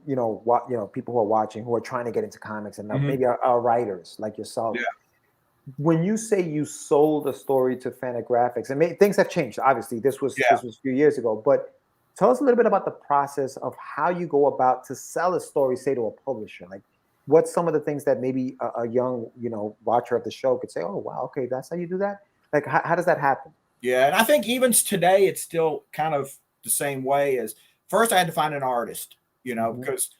people who are watching, who are trying to get into comics and maybe are writers like yourself. Yeah. When you say you sold a story to Fantagraphics, and things have changed. Obviously, this was a few years ago, but tell us a little bit about the process of how you go about to sell a story, say, to a publisher. Like, what's some of the things that maybe a young, watcher of the show could say, "Oh, wow, okay, that's how you do that." Like, how does that happen? Yeah, and I think even today, it's still kind of the same way. As first, I had to find an artist, because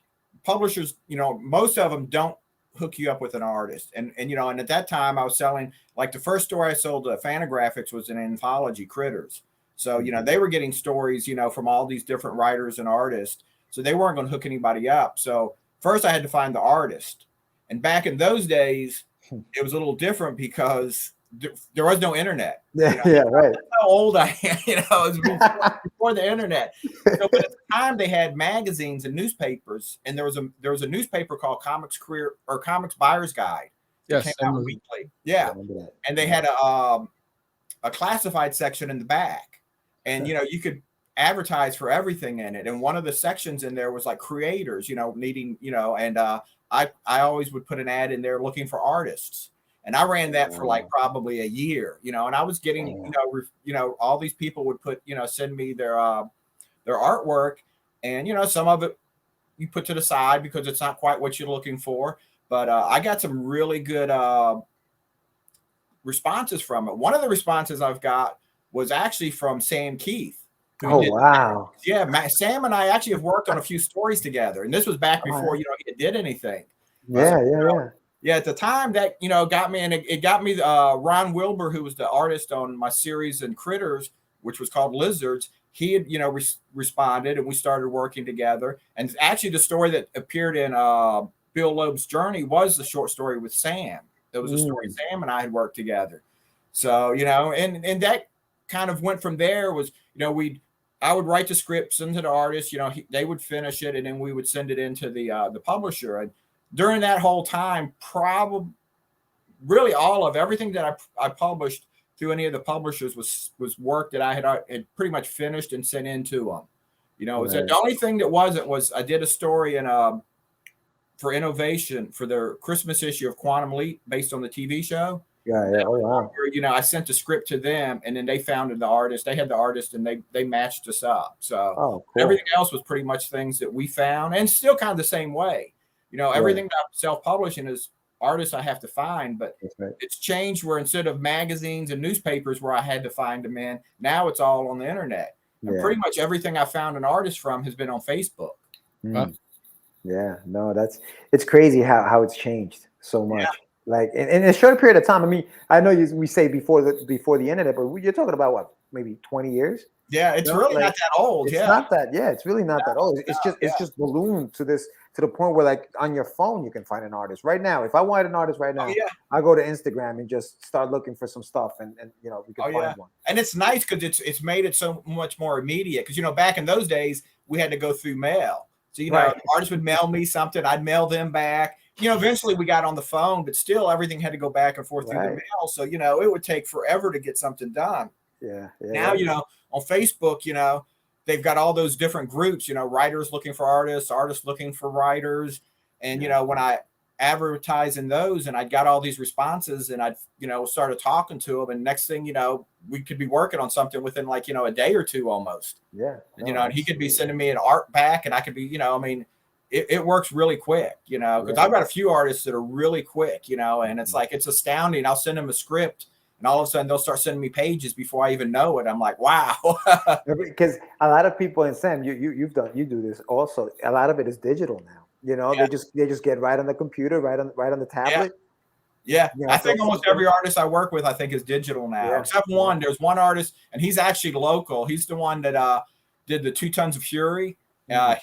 publishers, most of them don't hook you up with an artist. And at that time I was selling, like, the first story I sold to Fantagraphics was an anthology, Critters. So, they were getting stories, from all these different writers and artists. So they weren't going to hook anybody up. So first I had to find the artist. And back in those days, it was a little different because there was no internet. Right. That's how old I am. It was before the internet. So, but at the time, they had magazines and newspapers, and there was a newspaper called Comics Buyer's Guide. Yes, came out weekly. Yeah, and they had a classified section in the back, and you could advertise for everything in it. And one of the sections in there was like creators, needing, and I always would put an ad in there looking for artists. And I ran that for like probably a year, and I was getting, all these people would put, send me their artwork, and, some of it you put to the side because it's not quite what you're looking for. But I got some really good responses from it. One of the responses I've got was actually from Sam Keith. Oh, wow. Yeah, Sam and I actually have worked on a few stories together. And this was back before, he did anything. Yeah, at the time that, got me, and it got me Ron Wilbur, who was the artist on my series in Critters, which was called Lizards. He had, responded, and we started working together. And actually the story that appeared in Bill Loeb's Journey was the short story with Sam. There was a story Sam and I had worked together. So, and that kind of went from there was, I would write the script, send to the artist, they would finish it, and then we would send it into the publisher. And during that whole time, probably really all of everything that I published through any of the publishers was work that I had pretty much finished and sent in to them. The only thing that wasn't was I did a story for Innovation for their Christmas issue of Quantum Leap based on the TV show. Yeah. Oh, wow. Where, I sent the script to them, and then they founded the artist. They had the artist, and they matched us up. So cool. Everything else was pretty much things that we found, and still kind of the same way. Everything that I'm self-publishing is artists I have to find, but it's changed where instead of magazines and newspapers where I had to find them in, now it's all on the internet. And pretty much everything I found an artist from has been on Facebook. Yeah, no, it's crazy how it's changed so much. Like in a short period of time. I mean, I know we say before the internet, but you're talking about what, maybe 20 years? Yeah, it's really not that old. It's not that. Yeah, it's really not that old. It's just ballooned to the point where, like, on your phone you can find an artist right now. If I wanted an artist right now, I go to Instagram and just start looking for some stuff, and we can find one. And it's nice because it's made it so much more immediate. Because back in those days we had to go through mail. So the artist would mail me something, I'd mail them back. Eventually we got on the phone, but still everything had to go back and forth through the mail. So it would take forever to get something done. Now on Facebook, they've got all those different groups, writers looking for artists looking for writers. And, when I advertise in those and I got all these responses and I, started talking to them, and next thing, we could be working on something within like, a day or two almost. Yeah. And, and he could be sending me an art back, and I could be, it works really quick, because I've got a few artists that are really quick, and it's like, it's astounding. I'll send them a script, and all of a sudden they'll start sending me pages before I even know it. I'm like, wow. Because a lot of people, and Sam, you do this also. A lot of it is digital now. They just get right on the computer, right on the tablet. Yeah. I think almost every artist I work with, I think, is digial now, except one. There's one artist, and he's actually local. He's the one that did the 2 Tons of Fury.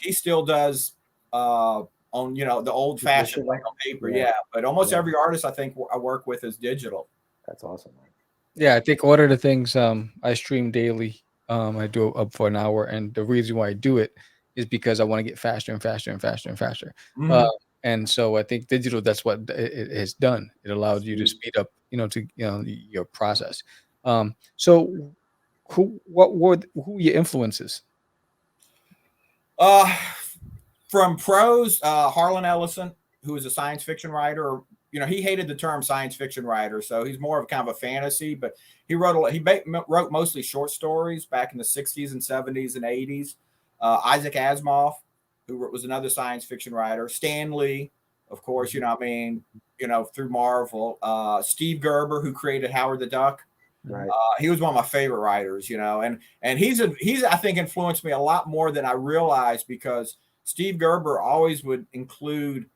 He still does on the old fashioned, like on paper. But almost every artist I think I work with is digital. That's awesome, man. Yeah, I think one of the things I stream daily. I do it up for an hour, and the reason why I do it is because I want to get faster and faster and faster and faster. And so I think digital, that's what it has done. It allows you to speed up, your process. So who were your influences? From prose, Harlan Ellison, who is a science fiction writer. He hated the term science fiction writer, so he's more of kind of a fantasy. But he wrote wrote mostly short stories back in the 60s and 70s and 80s. Isaac Asimov, who was another science fiction writer. Stan Lee, of course, through Marvel. Steve Gerber, who created Howard the Duck. Right. He was one of my favorite writers, and he's I think influenced me a lot more than I realized, because Steve Gerber always would include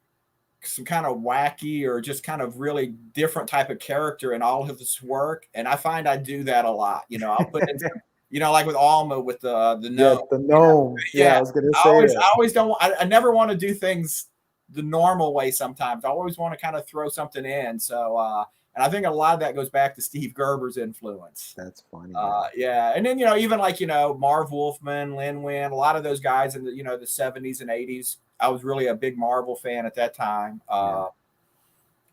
some kind of wacky or just kind of really different type of character in all of his work, and I find I do that a lot. I'll put in some, like with Alma with the gnome. The gnome. I was gonna say I always don't. I never want to do things the normal way. Sometimes I always want to kind of throw something in. So. And I think a lot of that goes back to Steve Gerber's influence. That's funny. Yeah. And then, even like, Marv Wolfman, Lin Win, a lot of those guys in the, the 70s and 80s. I was really a big Marvel fan at that time.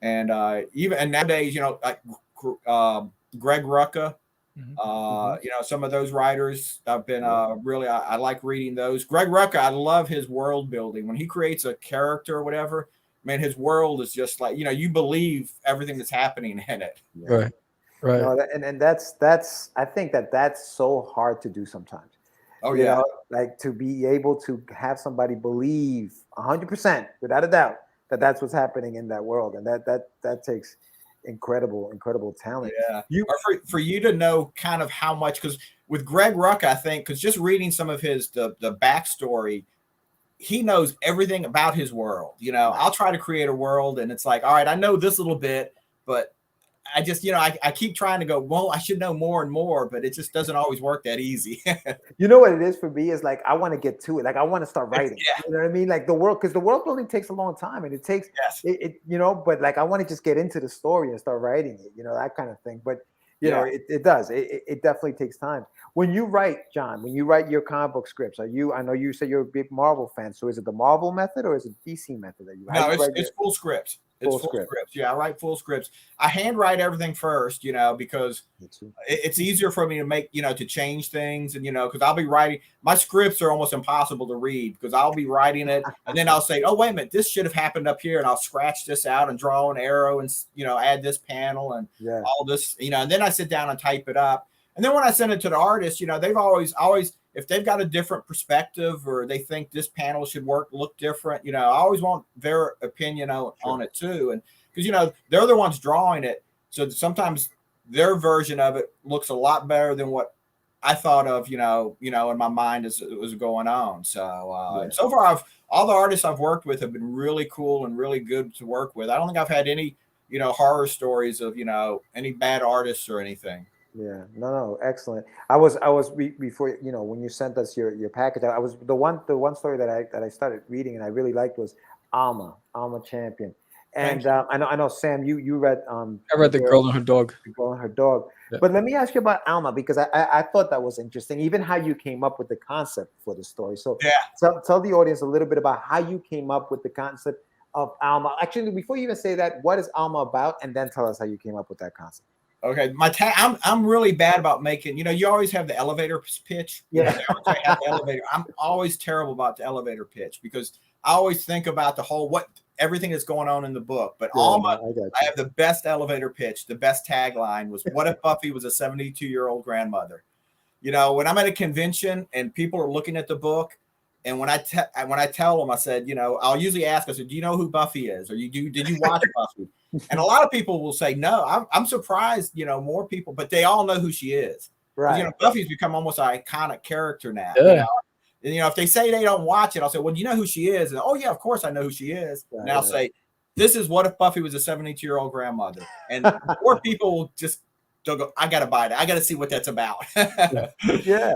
And nowadays, like Greg Rucka, some of those writers I've been really, I like reading those. Greg Rucka, I love his world building. When he creates a character or whatever, man, his world is just like, you believe everything that's happening in it. Right. No, and that's I think that's so hard to do sometimes. Oh yeah. Like to be able to have somebody believe 100% without a doubt that that's what's happening in that world, and that takes incredible talent. Yeah. For you to know kind of how much, because with Greg Rucka, I think, because just reading some of his the backstory, he knows everything about his world. I'll try to create a world and it's like, all right, I know this little bit, but I just, I keep trying to go, well, I should know more and more, but it just doesn't always work that easy. You know what it is for me is like, I want to get to it. Like I want to start writing, You know what I mean? Like because the world building takes a long time and it takes, but like, I want to just get into the story and start writing it, that kind of thing. But it does. It definitely takes time. When you write, John, when you write your comic book scripts, I know you said you're a big Marvel fan. So is it the Marvel method or is it DC method that you write? No, it's full scripts. It's full scripts. Yeah, I write full scripts. I handwrite everything first, because it's easier for me to make, to change things. And, because I'll be writing, my scripts are almost impossible to read because I'll be writing it. And then I'll say, oh, wait a minute, this should have happened up here. And I'll scratch this out and draw an arrow and, add this panel and all this, and then I sit down and type it up. And then when I send it to the artist, they've always, if they've got a different perspective or they think this panel should look different, I always want their opinion on it too. And because, they're the ones drawing it. So sometimes their version of it looks a lot better than what I thought of, in my mind as it was going on. So, so far all the artists I've worked with have been really cool and really good to work with. I don't think I've had any, horror stories of, any bad artists or anything. Yeah, no, excellent. I was before, when you sent us your package, I was the one story that I started reading and I really liked was Alma Champion. And I know Sam, you read I read The Girl and Her Dog. The Girl and Her Dog. Yeah. But let me ask you about Alma, because I thought that was interesting, even how you came up with the concept for the story. So tell the audience a little bit about how you came up with the concept of Alma. Actually, before you even say that, what is Alma about? And then tell us how you came up with that concept. Okay, I'm really bad about making. You always have the elevator pitch. Yeah, I have the elevator. I'm always terrible about the elevator pitch because I always think about everything that's going on in the book. But I have the best elevator pitch. The best tagline was, "What if Buffy was a 72-year-old grandmother?" When I'm at a convention and people are looking at the book, and when I tell them, I said, I'll usually ask, I said, "Do you know who Buffy is? Or did you watch Buffy?" And a lot of people will say no. I'm surprised, more people, but they all know who she is. Right. Buffy's become almost an iconic character now. Yeah. And, if they say they don't watch it, I'll say, well, do you know who she is? And, oh yeah, of course I know who she is. Right, and I'll say, this is what if Buffy was a 72-year-old grandmother. And more people will just go, I got to buy it. I got to see what that's about. Yeah.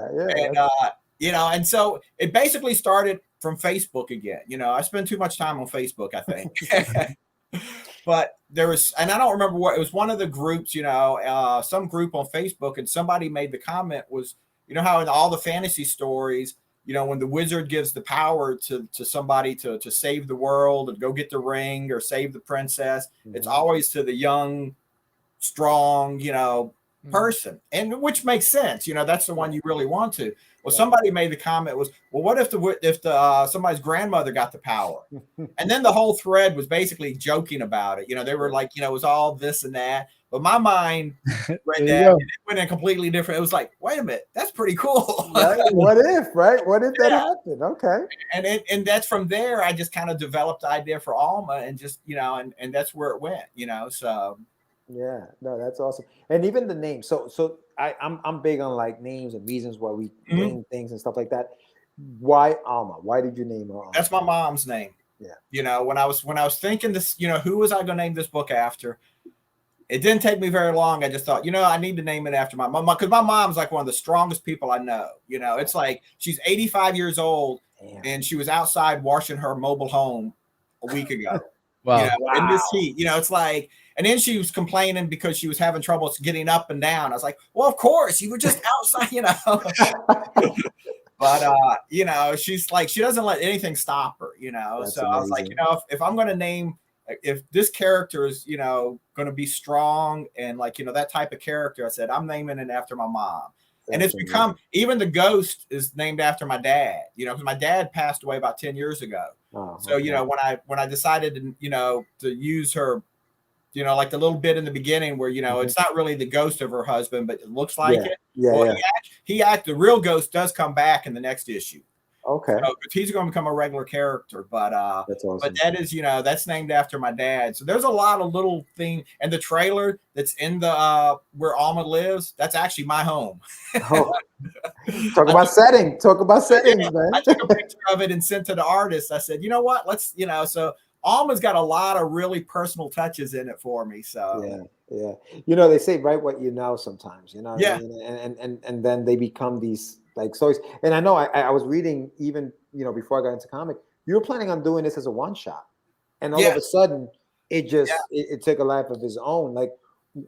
And so it basically started from Facebook again. I spend too much time on Facebook, I think. But there was, and I don't remember what, it was one of the groups, some group on Facebook, and somebody made the comment was, how in all the fantasy stories, when the wizard gives the power to somebody to save the world and go get the ring or save the princess, it's always to the young, strong, person, and which makes sense. That's the one you really want to. Well, somebody made the comment was, well, what if somebody's grandmother got the power? And then the whole thread was basically joking about it. They were like, it was all this and that. But my mind read that and it went in completely different. It was like, wait a minute, that's pretty cool. Right? What if, right? What if that happened? Okay. And that's from there, I just kind of developed the idea for Alma and just, and that's where it went, so. Yeah, no, that's awesome. And even the name. So I'm big on like names and reasons why we name things and stuff like that. Why Alma? Why did you name her Alma? That's my mom's name. Yeah. When I was thinking this, who was I going to name this book after? It didn't take me very long. I just thought, I need to name it after my mom, because my mom's like one of the strongest people I know. It's like she's 85 years old. Damn. And she was outside washing her mobile home a week ago. Wow. In this heat, it's like, and then she was complaining because she was having trouble getting up and down. I was like, well, of course, you were just outside, But, she's like, she doesn't let anything stop her, That's so amazing. I was like, if I'm going to name, if this character is, going to be strong and like, that type of character, I said, I'm naming it after my mom. And it's become, even the ghost is named after my dad, because my dad passed away about 10 years ago. Oh, so, when I decided to, to use her, like the little bit in the beginning where, it's not really the ghost of her husband, but it looks like it. Yeah. Well, the real ghost does come back in the next issue. Okay. So, he's going to become a regular character, but that's awesome. But that is, that's named after my dad. So there's a lot of little things, and the trailer that's in the where Alma lives, that's actually my home. Oh. Talk about settings, man. I took a picture of it and sent to the artist. I said, you know what? Let's, so Alma's got a lot of really personal touches in it for me. So yeah. They say write what you know sometimes, Yeah. And then they become these like stories. And I know I was reading even, before I got into comic, you were planning on doing this as a one shot. And all of a sudden it just it took a life of its own. Like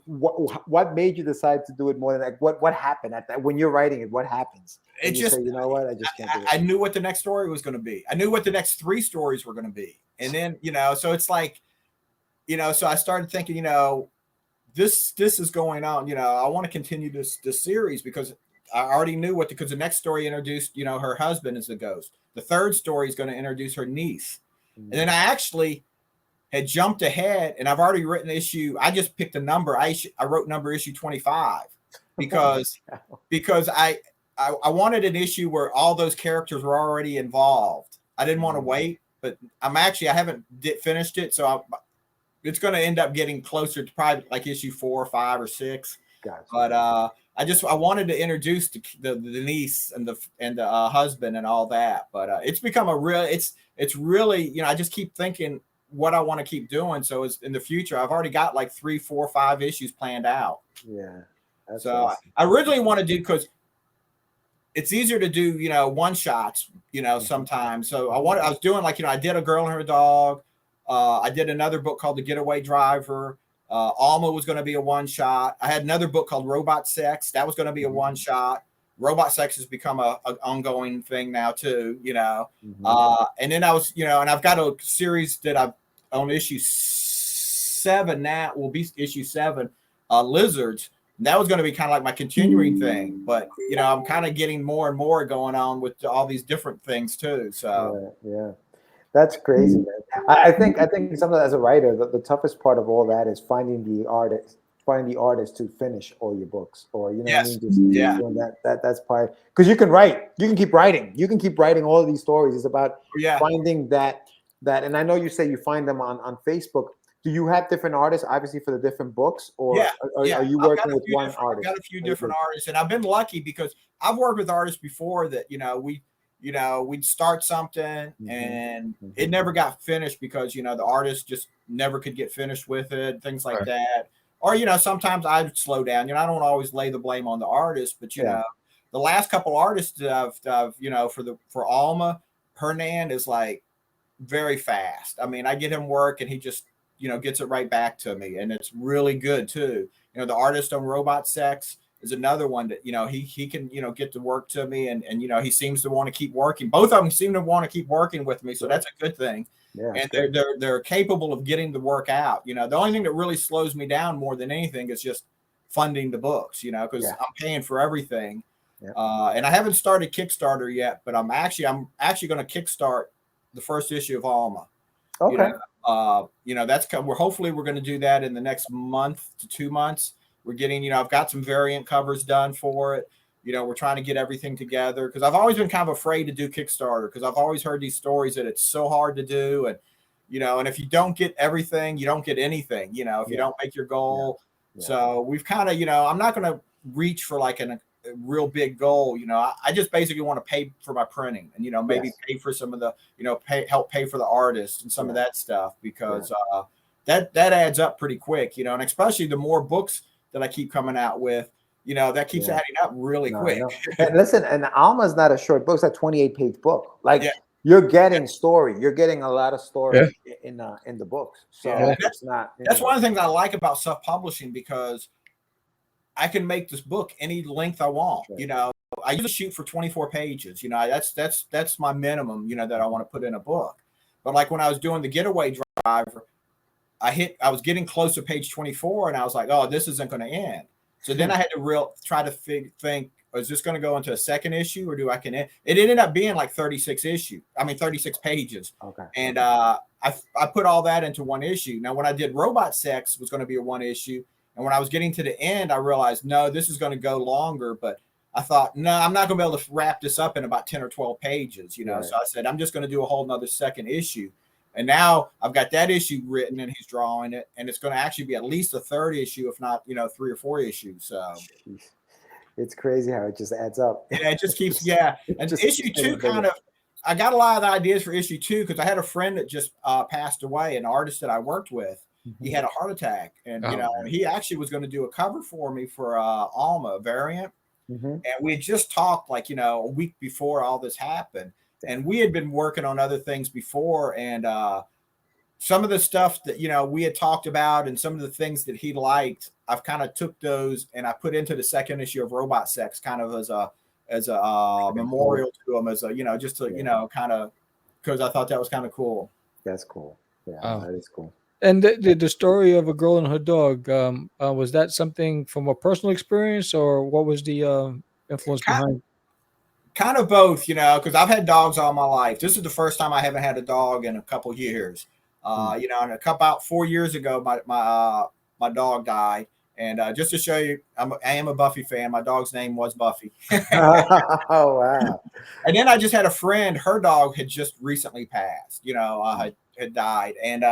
what made you decide to do it more than like what happened at that when you're writing it? What happens? It just say, you know what, I just can't do it. I knew what the next story was going to be. I knew what the next 3 stories were going to be. And then, so it's like, so I started thinking, this is going on, I want to continue this series because I already knew because the next story introduced, her husband as the ghost. The 3rd story is going to introduce her niece. And then I actually had jumped ahead and I've already written I just picked a number. I wrote number issue 25 because I wanted an issue where all those characters were already involved. I didn't want to wait, but I haven't finished it. So it's going to end up getting closer to probably like issue 4 or 5 or 6. Gotcha. But I wanted to introduce the niece and the husband and all that. But it's become it's really, I just keep thinking what I want to keep doing. So it's in the future, I've already got like 3, 4, 5 issues planned out. Yeah. So awesome. I originally want to do, because it's easier to do, one shots, sometimes. So I was doing like, I did A Girl and Her Dog. I did another book called The Getaway Driver. Alma was going to be a one shot. I had another book called Robot Sex. That was going to be a one shot. Robot Sex has become an ongoing thing now too, and then I was, and I've got a series that I've on issue 7 now will be issue 7, Lizards. And that was going to be kind of like my continuing thing, but I'm kind of getting more and more going on with all these different things too. So yeah. That's crazy, man. I think sometimes as a writer, the toughest part of all that is finding the artist to finish all your books, or what I mean? That's part, because you can write, you can keep writing all of these stories. It's about finding that, and I know you say you find them on Facebook. Do you have different artists, obviously, for the different books, or are you working with one artist? I've got a few different artists, and I've been lucky because I've worked with artists before that we'd start something and it never got finished because, the artist just never could get finished with it, things like that. Or, sometimes I'd slow down, I don't always lay the blame on the artist, but, the last couple artists that I've for Alma, Hernan is like very fast. I mean, I get him work and he just, gets it right back to me. And it's really good too. The artist on Robot Sex is another one that, he can, get to work to me and he seems to want to keep working. Both of them seem to want to keep working with me. So that's a good thing. Yeah, and they're capable of getting the work out. The only thing that really slows me down more than anything is just funding the books, you know, because Yeah. I'm paying for everything. Yeah. And I haven't started Kickstarter yet, but I'm actually going to kickstart the first issue of Alma. Okay. You know, we're going to do that in the next month to 2 months. We're getting, you know, I've got some variant covers done for it. You know, we're trying to get everything together because I've always been kind of afraid to do Kickstarter because I've always heard these stories that it's so hard to do. And, you know, and if you don't get everything, you don't get anything, you know, if you don't make your goal. Yeah. So we've kind of, you know, I'm not going to reach for like a real big goal. You know, I just basically want to pay for my printing and, you know, maybe pay for some of the, you know, help pay for the artist and some of that stuff because that adds up pretty quick, you know, and especially the more books that I keep coming out with, you know, that keeps adding up really quick. And listen, and Alma is not a short book; it's a 28-page book. Like you're getting story, you're getting a lot of story in the books. So it's not. That's one of the things I like about self-publishing because I can make this book any length I want. You know, I usually shoot for 24 pages. You know, that's my minimum. You know, that I want to put in a book. But like when I was doing the Getaway Driver, I was getting close to page 24, and I was like, oh, this isn't going to end. So then I had to try to think, is this going to go into a second issue or do I can end? It ended up being like 36 pages. Okay. And I put all that into one issue. Now, when I did Robot Sex, it was going to be a one issue. And when I was getting to the end, I realized, no, this is going to go longer. But I thought, no, I'm not going to be able to wrap this up in about 10 or 12 pages, you know. Right. So I said, I'm just going to do a whole nother second issue. And now I've got that issue written and he's drawing it. And it's going to actually be at least a third issue, if not, you know, 3 or 4 issues. So it's crazy how it just adds up. Yeah, it just keeps, And issue 2 kind of, I got a lot of ideas for issue 2 because I had a friend that just passed away, an artist that I worked with. Mm-hmm. He had a heart attack. And, you know, he actually was going to do a cover for me for Alma variant. Mm-hmm. And we had just talked like, you know, a week before all this happened. And we had been working on other things before. And some of the stuff that, you know, we had talked about and some of the things that he liked, I've kind of took those and I put into the second issue of Robot Sex kind of as a memorial to him, as a, you know, just to, you know, kind of because I thought that was kind of cool. That's cool. Yeah, that is cool. And the story of a girl and her dog, was that something from a personal experience or what was the influence behind? Kind of both, you know, because I've had dogs all my life. This is the first time I haven't had a dog in a couple years. You know, and about 4 years ago, my dog died. And just to show you, I am a Buffy fan. My dog's name was Buffy. Oh, wow. And then I just had a friend, her dog had just recently passed, you know, had died. And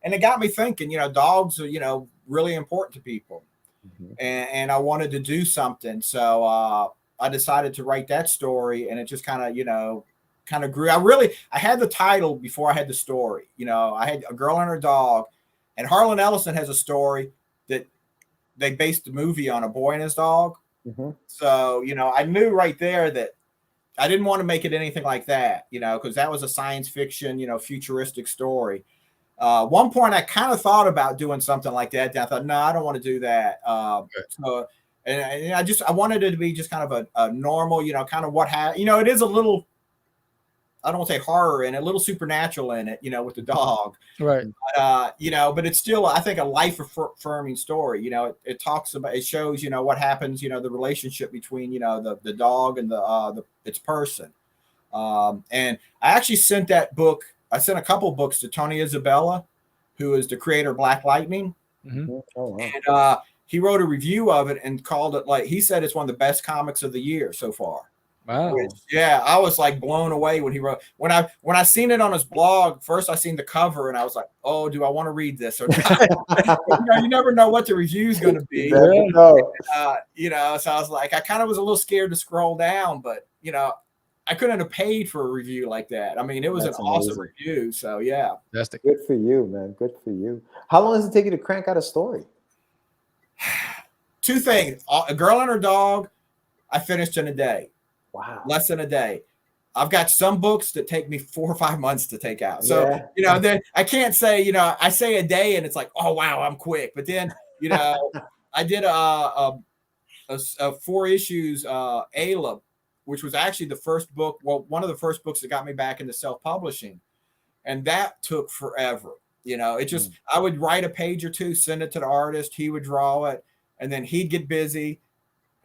it got me thinking, you know, dogs are, you know, really important to people. Mm-hmm. And I wanted to do something. So I decided to write that story, and it just kind of, you know, grew. I had the title before I had the story. You know, I had a girl and her dog, and Harlan Ellison has a story that they based the movie on, a boy and his dog. Mm-hmm. So, you know, I knew right there that I didn't want to make it anything like that, you know, because that was a science fiction, you know, futuristic story. One point I kind of thought about doing something like that. And I thought, no, I don't want to do that. So, and I wanted it to be just kind of a normal, you know, kind of you know, it is a little, I don't want to say horror in it, a little supernatural in it, you know, with the dog. Right. But, you know, but it's still, I think, a life affirming story. You know, it talks about, it shows, you know, what happens, you know, the relationship between, you know, the dog and its person. And I actually sent that book. I sent a couple books to Tony Isabella, who is the creator of Black Lightning. Mm-hmm. Oh, wow. And he wrote a review of it and called it, like, he said it's one of the best comics of the year so far. Wow. Which, yeah, I was like blown away when he wrote. When I seen it on his blog, first I seen the cover and I was like, oh, do I want to read this or not? You know, you never know what the review is going to be. You know, so I was like, I kind of was a little scared to scroll down, but you know, I couldn't have paid for a review like that. I mean, it was an awesome review. So yeah, good for you, man. Good for you. How long does it take you to crank out a story? 2 things: a girl and her dog, I finished in a day. Wow. Less than a day. I've got some books that take me 4 or 5 months to take out. So, you know, then I can't say, you know, I say a day and it's like, oh, wow, I'm quick. But then, you know, I did a 4 issues, Ayla, which was actually the first book. Well, one of the first books that got me back into self-publishing. And that took forever. You know, it just, I would write a page or two, send it to the artist. He would draw it. and then he'd get busy,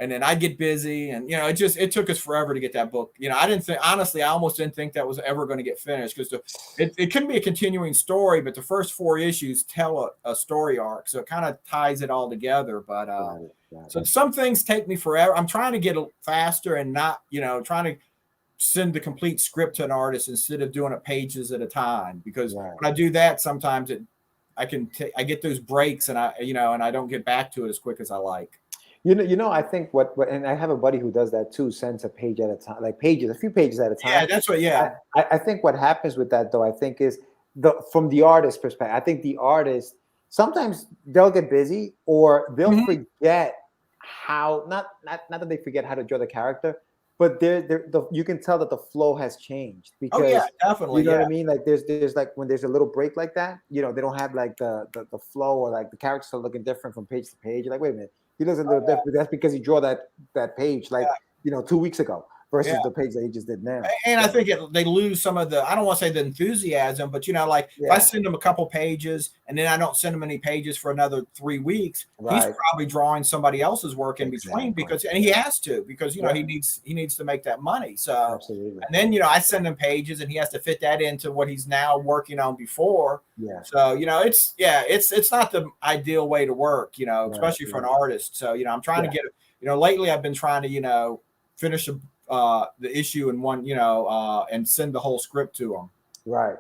and then I'd get busy, and it took us forever to get that book. I didn't think, honestly, I almost didn't think that was ever going to get finished, because it couldn't be a continuing story, but the first 4 issues tell a story arc, so it kind of ties it all together. But so some things take me forever. I'm trying to get faster and not trying to send the complete script to an artist instead of doing it pages at a time, because when I do that, sometimes I get those breaks, and I don't get back to it as quick as I like. I think what, and I have a buddy who does that too, sends a page at a time, like a few pages at a time. Yeah, that's what. Yeah, I think what happens with that, though, I think is from the artist perspective. I think the artist, sometimes they'll get busy, or they'll forget how, not that they forget how to draw the character, but you can tell that the flow has changed, because definitely. You know what I mean? Like there's like, when there's a little break like that, they don't have like the flow, or like the characters are looking different from page to page. You're like, wait a minute. He looks a little different. That's because he drew that page 2 weeks ago versus the page that he just did now. And I think they lose some of the, I don't want to say the enthusiasm, but if I send him a couple pages and then I don't send him any pages for another 3 weeks, he's probably drawing somebody else's work in between, and he has to, because he needs to make that money. So absolutely. And then I send him pages, and he has to fit that into what he's now working on before. Yeah. So it's not the ideal way to work, especially for an artist. So I'm trying to get lately I've been trying to finish the issue in one, and send the whole script to them. Right.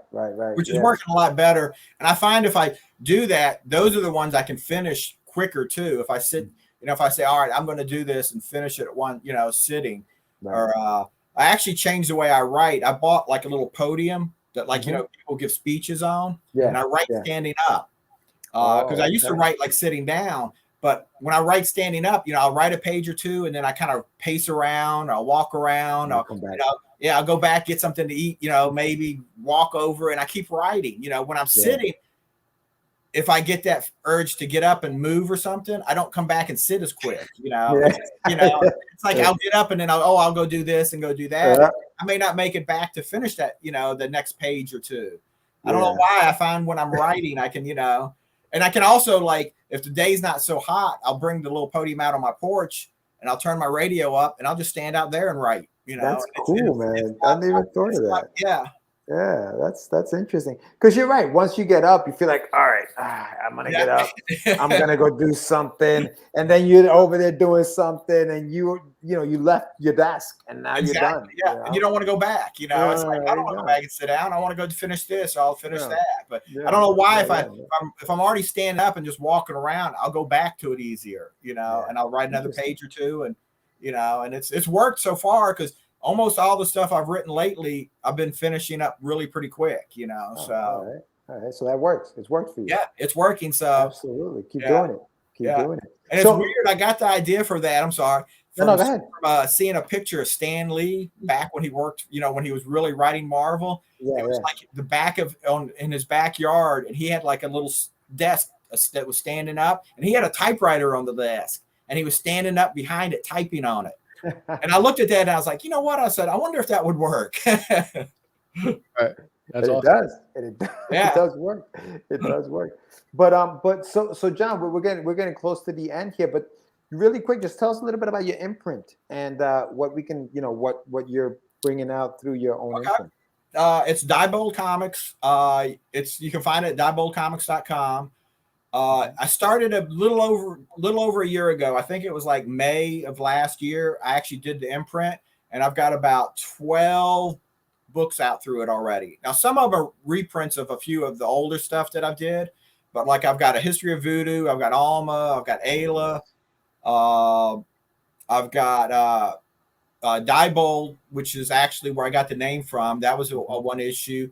Which is working a lot better. And I find if I do that, those are the ones I can finish quicker too. If I sit, if I say, all right, I'm going to do this and finish it at one, sitting. Right. Or I actually changed the way I write. I bought like a little podium that people give speeches on. Yeah. And I write standing up. Because I used to write like sitting down. But when I write standing up, I'll write a page or two, and then I kind of pace around. I'll walk around. I'll go back, get something to eat. Maybe walk over, and I keep writing. When I'm sitting, if I get that urge to get up and move or something, I don't come back and sit as quick. It's like I'll get up and then I'll go do this and go do that. Yeah. I may not make it back to finish that. The next page or two. I don't know why. I find when I'm writing, I can and I can also, if the day's not so hot, I'll bring the little podium out on my porch, and I'll turn my radio up, and I'll just stand out there and write. That's cool, man. I didn't even thought of that. Yeah, that's interesting. Because you're right. Once you get up, you feel like, all right, I'm gonna get up. I'm gonna go do something, and then you're over there doing something, and you left your desk, and now you're done. Yeah, and you don't want to go back. It's like, I don't want to go back and sit down. I want to go finish this, or I'll finish that. But I don't know why. If I'm already standing up and just walking around, I'll go back to it easier. And I'll write another page or two, and and it's worked so far, because almost all the stuff I've written lately, I've been finishing up really pretty quick. So. All right. So that works. It's worked for you. Yeah, it's working. So absolutely, keep doing it. Keep doing it. And it's weird. I got the idea for that. I'm sorry. No, go ahead. From seeing a picture of Stan Lee back when he worked, when he was really writing Marvel. Yeah, it was like the back in his backyard, and he had like a little desk that was standing up, and he had a typewriter on the desk, and he was standing up behind it, typing on it. And I looked at that, and I was like, you know what? I said, I wonder if that would work. Right. That's awesome. It does. It does work. It does work. But so John, we're getting close to the end here. But really quick, just tell us a little bit about your imprint and what we can, what you're bringing out through your own imprint. It's Diebold Comics. You can find it at dieboldcomics.com. I started a little over a year ago. I think it was like May of last year. I actually did the imprint, and I've got about 12 books out through it already. Now, some of them are reprints of a few of the older stuff that I did, but like I've got A History of Voodoo, I've got Alma, I've got Ayla, I've got Diebold, which is actually where I got the name from. That was a one issue.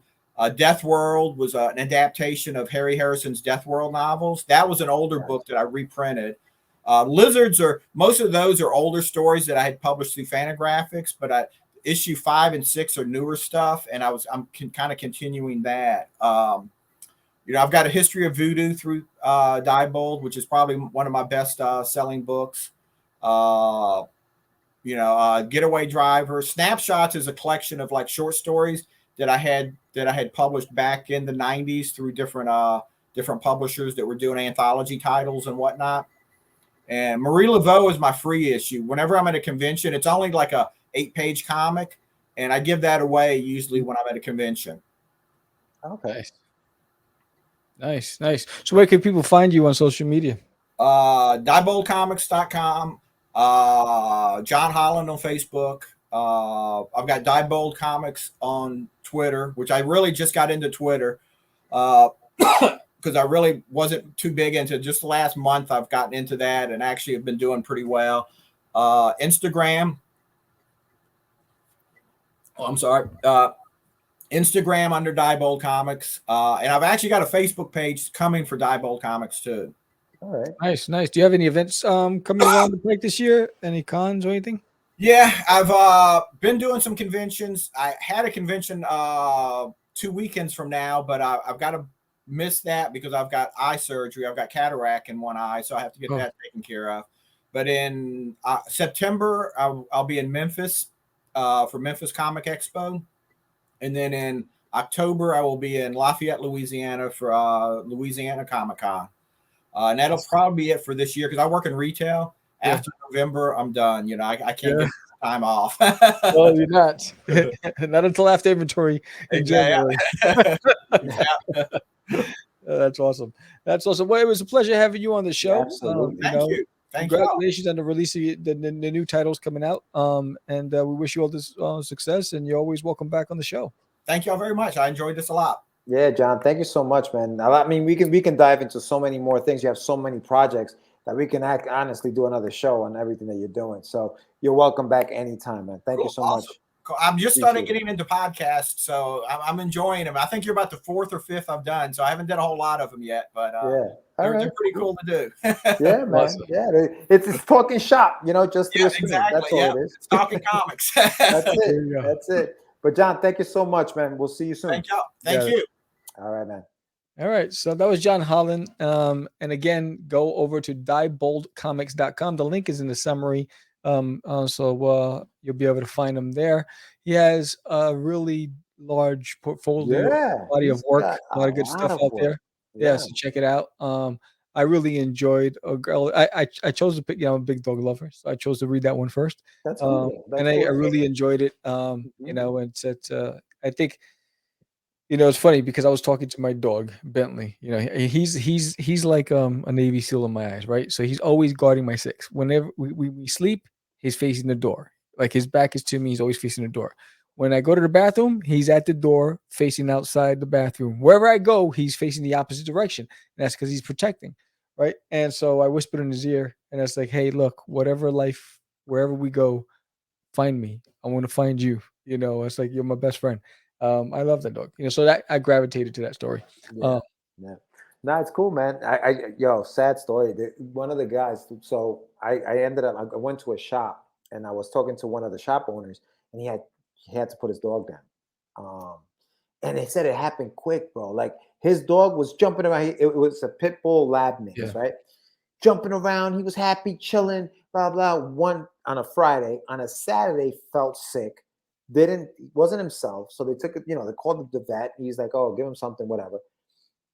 Death World was an adaptation of Harry Harrison's Death World novels. That was an older book that I reprinted. Lizards most of those are older stories that I had published through Fantagraphics, but issue 5 and 6 are newer stuff, and I'm kind of continuing that. I've got A History of Voodoo through Diebold, which is probably one of my best selling books. Getaway Driver. Snapshots is a collection of like short stories that I had published back in the 90s through different publishers that were doing anthology titles and whatnot. And Marie Laveau is my free issue. Whenever I'm at a convention, it's only like a 8-page comic, and I give that away usually when I'm at a convention. Okay. Nice. So where can people find you on social media? Dieboldcomics.com, John Holland on Facebook. I've got Diebold Comics on Twitter, which I really just got into Twitter because I really wasn't too big into it. Just the last month I've gotten into that and actually have been doing pretty well. Instagram. Oh, I'm sorry. Instagram under Diebold Comics. And I've actually got a Facebook page coming for Diebold Comics too. All right. Nice. Do you have any events coming around the break this year? Any cons or anything? Yeah, I've been doing some conventions. I had a convention 2 weekends from now, but I've got to miss that because I've got eye surgery. I've got cataract in one eye, so I have to get that taken care of. But in September, I'll be in Memphis for Memphis Comic Expo. And then in October, I will be in Lafayette, Louisiana for Louisiana Comic Con. And that'll probably be it for this year because I work in retail. After November, I'm done. You know, I can't get time off. Well, you're not. Not until after inventory in January. That's awesome. Well, it was a pleasure having you on the show. Absolutely. Thank you. Congratulations on the release of the new titles coming out. And we wish you all this success, and you're always welcome back on the show. Thank y'all very much. I enjoyed this a lot. Yeah, John, thank you so much, man. I mean, we can dive into so many more things. You have so many projects that we can honestly do another show on everything that you're doing. So you're welcome back anytime, man. Thank you so much. Cool. I'm just starting getting into podcasts, so I'm enjoying them. I think you're about the 4th or 5th I've done, so I haven't done a whole lot of them yet, but they're pretty cool to do. Yeah, man. Awesome. Yeah, it's talking shop, just through exactly. That's all it is. It's talking comics. That's it. But John, thank you so much, man. We'll see you soon. Thank y'all. Thank you. All right, man. All right, so that was John Holland. And again, go over to dieboldcomics.com. The link is in the summary. So you'll be able to find him there. He has a really large portfolio, body of work, a lot of good stuff out there. Yeah, so check it out. I really enjoyed a girl. I chose to pick, I'm a big dog lover, so I chose to read that one first. That's cool. And I really enjoyed it. And I think, it's funny because I was talking to my dog, Bentley. He's like a Navy SEAL in my eyes, right? So he's always guarding my six. Whenever we sleep, he's facing the door. Like his back is to me, he's always facing the door. When I go to the bathroom, he's at the door facing outside the bathroom. Wherever I go, he's facing the opposite direction. And that's because he's protecting, right? And so I whispered in his ear, and it's like, hey, look, wherever we go, find me. I want to find you. It's like, you're my best friend. I love that dog. So that I gravitated to that story. Yeah. No, it's cool, man. Sad story. One of the guys. So I went to a shop and I was talking to one of the shop owners, and he had to put his dog down. And they said it happened quick, bro. Like his dog was jumping around. It was a pit bull lab mix, right? Jumping around. He was happy, chilling, blah, blah. One on a Friday. On a Saturday, felt sick. Wasn't himself. So they took it, they called the vet. He's like, oh, give him something, whatever.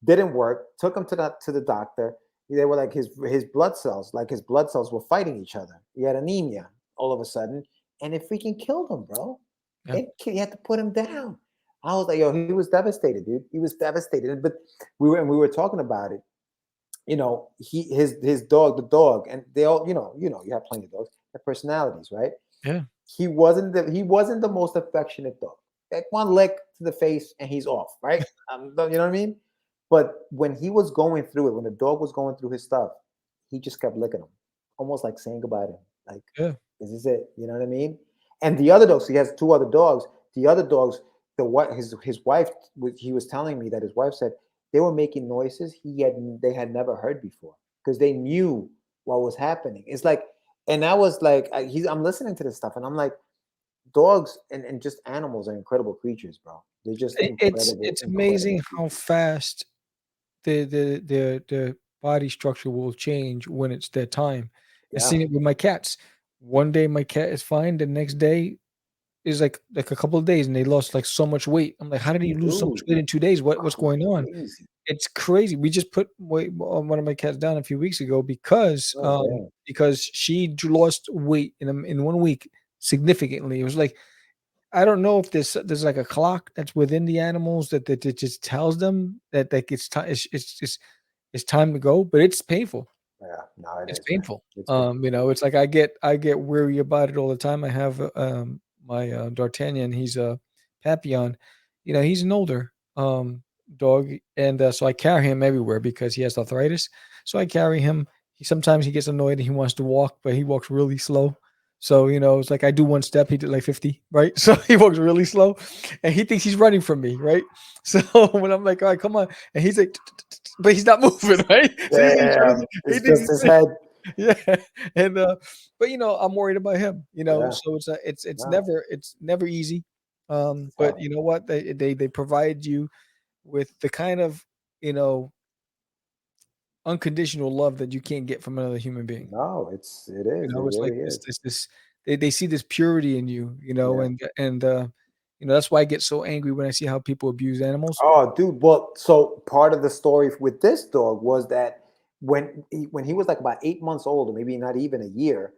Didn't work. Took him to the doctor. They were like his blood cells were fighting each other. He had anemia all of a sudden, and it freaking killed him, bro. Yeah. You had to put him down. I was like, he was devastated, dude. He was devastated. But we were talking about it. His dog, the dog, and they all, you have plenty of dogs, their personalities, right? Yeah. He wasn't the most affectionate dog. Like one lick to the face and he's off, right? You know what I mean? But when he was going through it, when the dog was going through his stuff, he just kept licking him, almost like saying goodbye to him. Like, This is it. You know what I mean? And the other dogs, he has 2 other dogs. The other dogs, his wife, he was telling me that his wife said they were making noises they had never heard before because they knew what was happening. It's like, and I was like, I'm listening to this stuff, and I'm like, dogs and just animals are incredible creatures, bro. They're just it's amazing how fast the body structure will change when it's their time. I've seen it with my cats. One day my cat is fine, the next day is like a couple of days, and they lost like so much weight. I'm like, how did he lose so much weight in 2 days? What's going on? it's crazy. We just put one of my cats down a few weeks ago because she lost weight in 1 week significantly. It was like, I don't know if there's like a clock that's within the animals that it just tells them that like it's time it's time to go, but it's painful. Yeah, no, it's painful. You know, it's like I get weary about it all the time. I have my D'Artagnan. He's a Papillon. You know, he's an older dog, and so I carry him everywhere because he has arthritis. So I carry him. Sometimes he gets annoyed and he wants to walk, but he walks really slow. So, you know, it's like I do one step, he did like 50, right? So he walks really slow and he thinks he's running from me, right? So when I'm like, all right, come on. And he's like, but he's not moving, right? So it's just his head. Yeah. And, but, you know, I'm worried about him, you know, so it's never easy. But you know what? They provide you with the kind of, you know, unconditional love that you can't get from another human being. No, it is. You know, it it's really like is. this they see this purity in you, you know, and you know, that's why I get so angry when I see how people abuse animals. Oh, dude. Well, so part of the story with this dog was that when he was like about 8 months old, or maybe not even a year,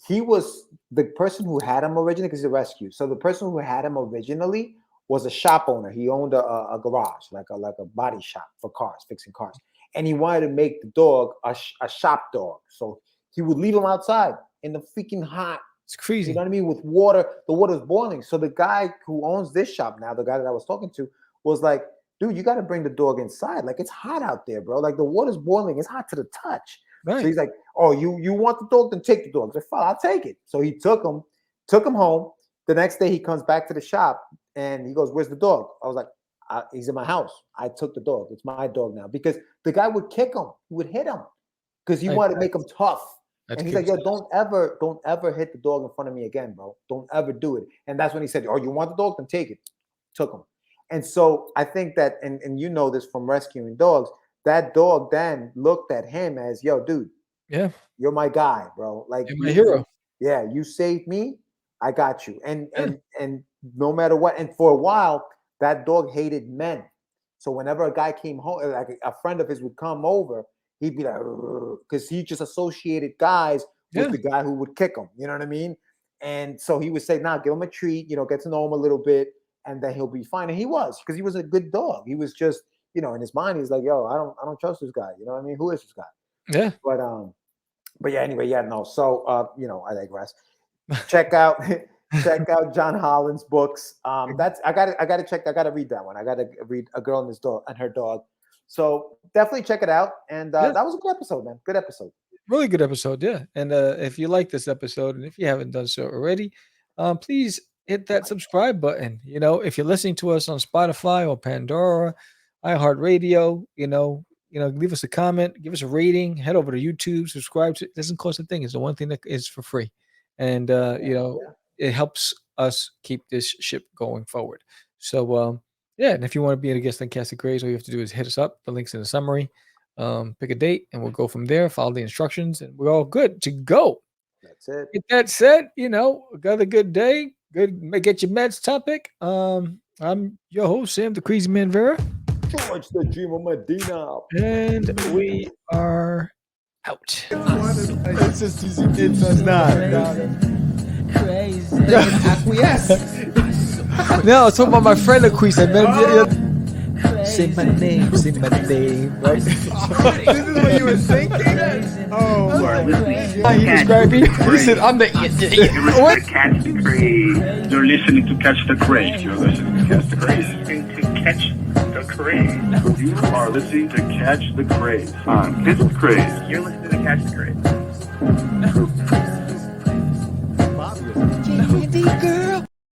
he was the person who had him originally, because he's a rescue. So the person who had him originally was a shop owner. He owned a garage, like a body shop for cars, fixing cars. And he wanted to make the dog a shop dog. So he would leave him outside in the freaking hot. It's crazy. You know what I mean? With water, the water's boiling. So the guy who owns this shop now, the guy that I was talking to, was like, dude, you got to bring the dog inside. Like, it's hot out there, bro. Like, the water's boiling. It's hot to the touch. Right. So he's like, oh, you want the dog? Then take the dog. I said, fine, I'll take it. So he took him home. The next day he comes back to the shop and he goes, where's the dog? I was like, he's in my house. I took the dog. It's my dog now. Because the guy would kick him. He would hit him because he wanted to make him tough. And he's like, yo, don't ever hit the dog in front of me again, bro. Don't ever do it. And that's when he said, oh, you want the dog? Then take it. Took him. And so I think that, and you know this from rescuing dogs, that dog then looked at him as, yo, dude, yeah, you're my guy, bro. Like, you're my hero. Yeah, you saved me. I got you. And no matter what. And for a while, that dog hated men. So whenever a guy came home, like a friend of his would come over, he'd be like, because he just associated guys with the guy who would kick him. You know what I mean? And so he would say, nah, give him a treat, you know, get to know him a little bit, and then he'll be fine. And he was, because he was a good dog. He was just, you know, in his mind, he's like, yo, I don't trust this guy. You know what I mean? Who is this guy? Yeah. But yeah, anyway, yeah, no. So you know, I digress. Check out John Holland's books. I gotta read that one. I gotta read A Girl and His Dog and Her Dog. So definitely check it out. And that was a good episode, man. Good episode. Really good episode, yeah. And if you like this episode, and if you haven't done so already, please hit that subscribe button. You know, if you're listening to us on Spotify or Pandora, iHeartRadio, you know, leave us a comment, give us a rating, head over to YouTube, subscribe to it. Doesn't cost a thing. It's the one thing that is for free. And you know, it helps us keep this ship going forward. So yeah, and if you want to be a guest on Cast the Craze, all you have to do is hit us up. The link's in the summary. Pick a date, and we'll go from there. Follow the instructions, and we're all good to go. That's it. With that said, you know, got a good day. Good. Get your meds topic. I'm your host, Sam the Crazy Man Vera. George the Dreamer Medina. And we are out. It's just it's not. Crazy. Acquiesce. No, I was talking about my friend Acquiesce. Say my name, right? This is what you were thinking? Oh, he described me. He said, I'm the what? Catch the Craze. You're listening to Catch the Craze. You're listening to Catch the Craze. Catch the Craze. You are listening to Catch the Craze on Catch the Craze. You're listening to Catch the Craze. Candy girl.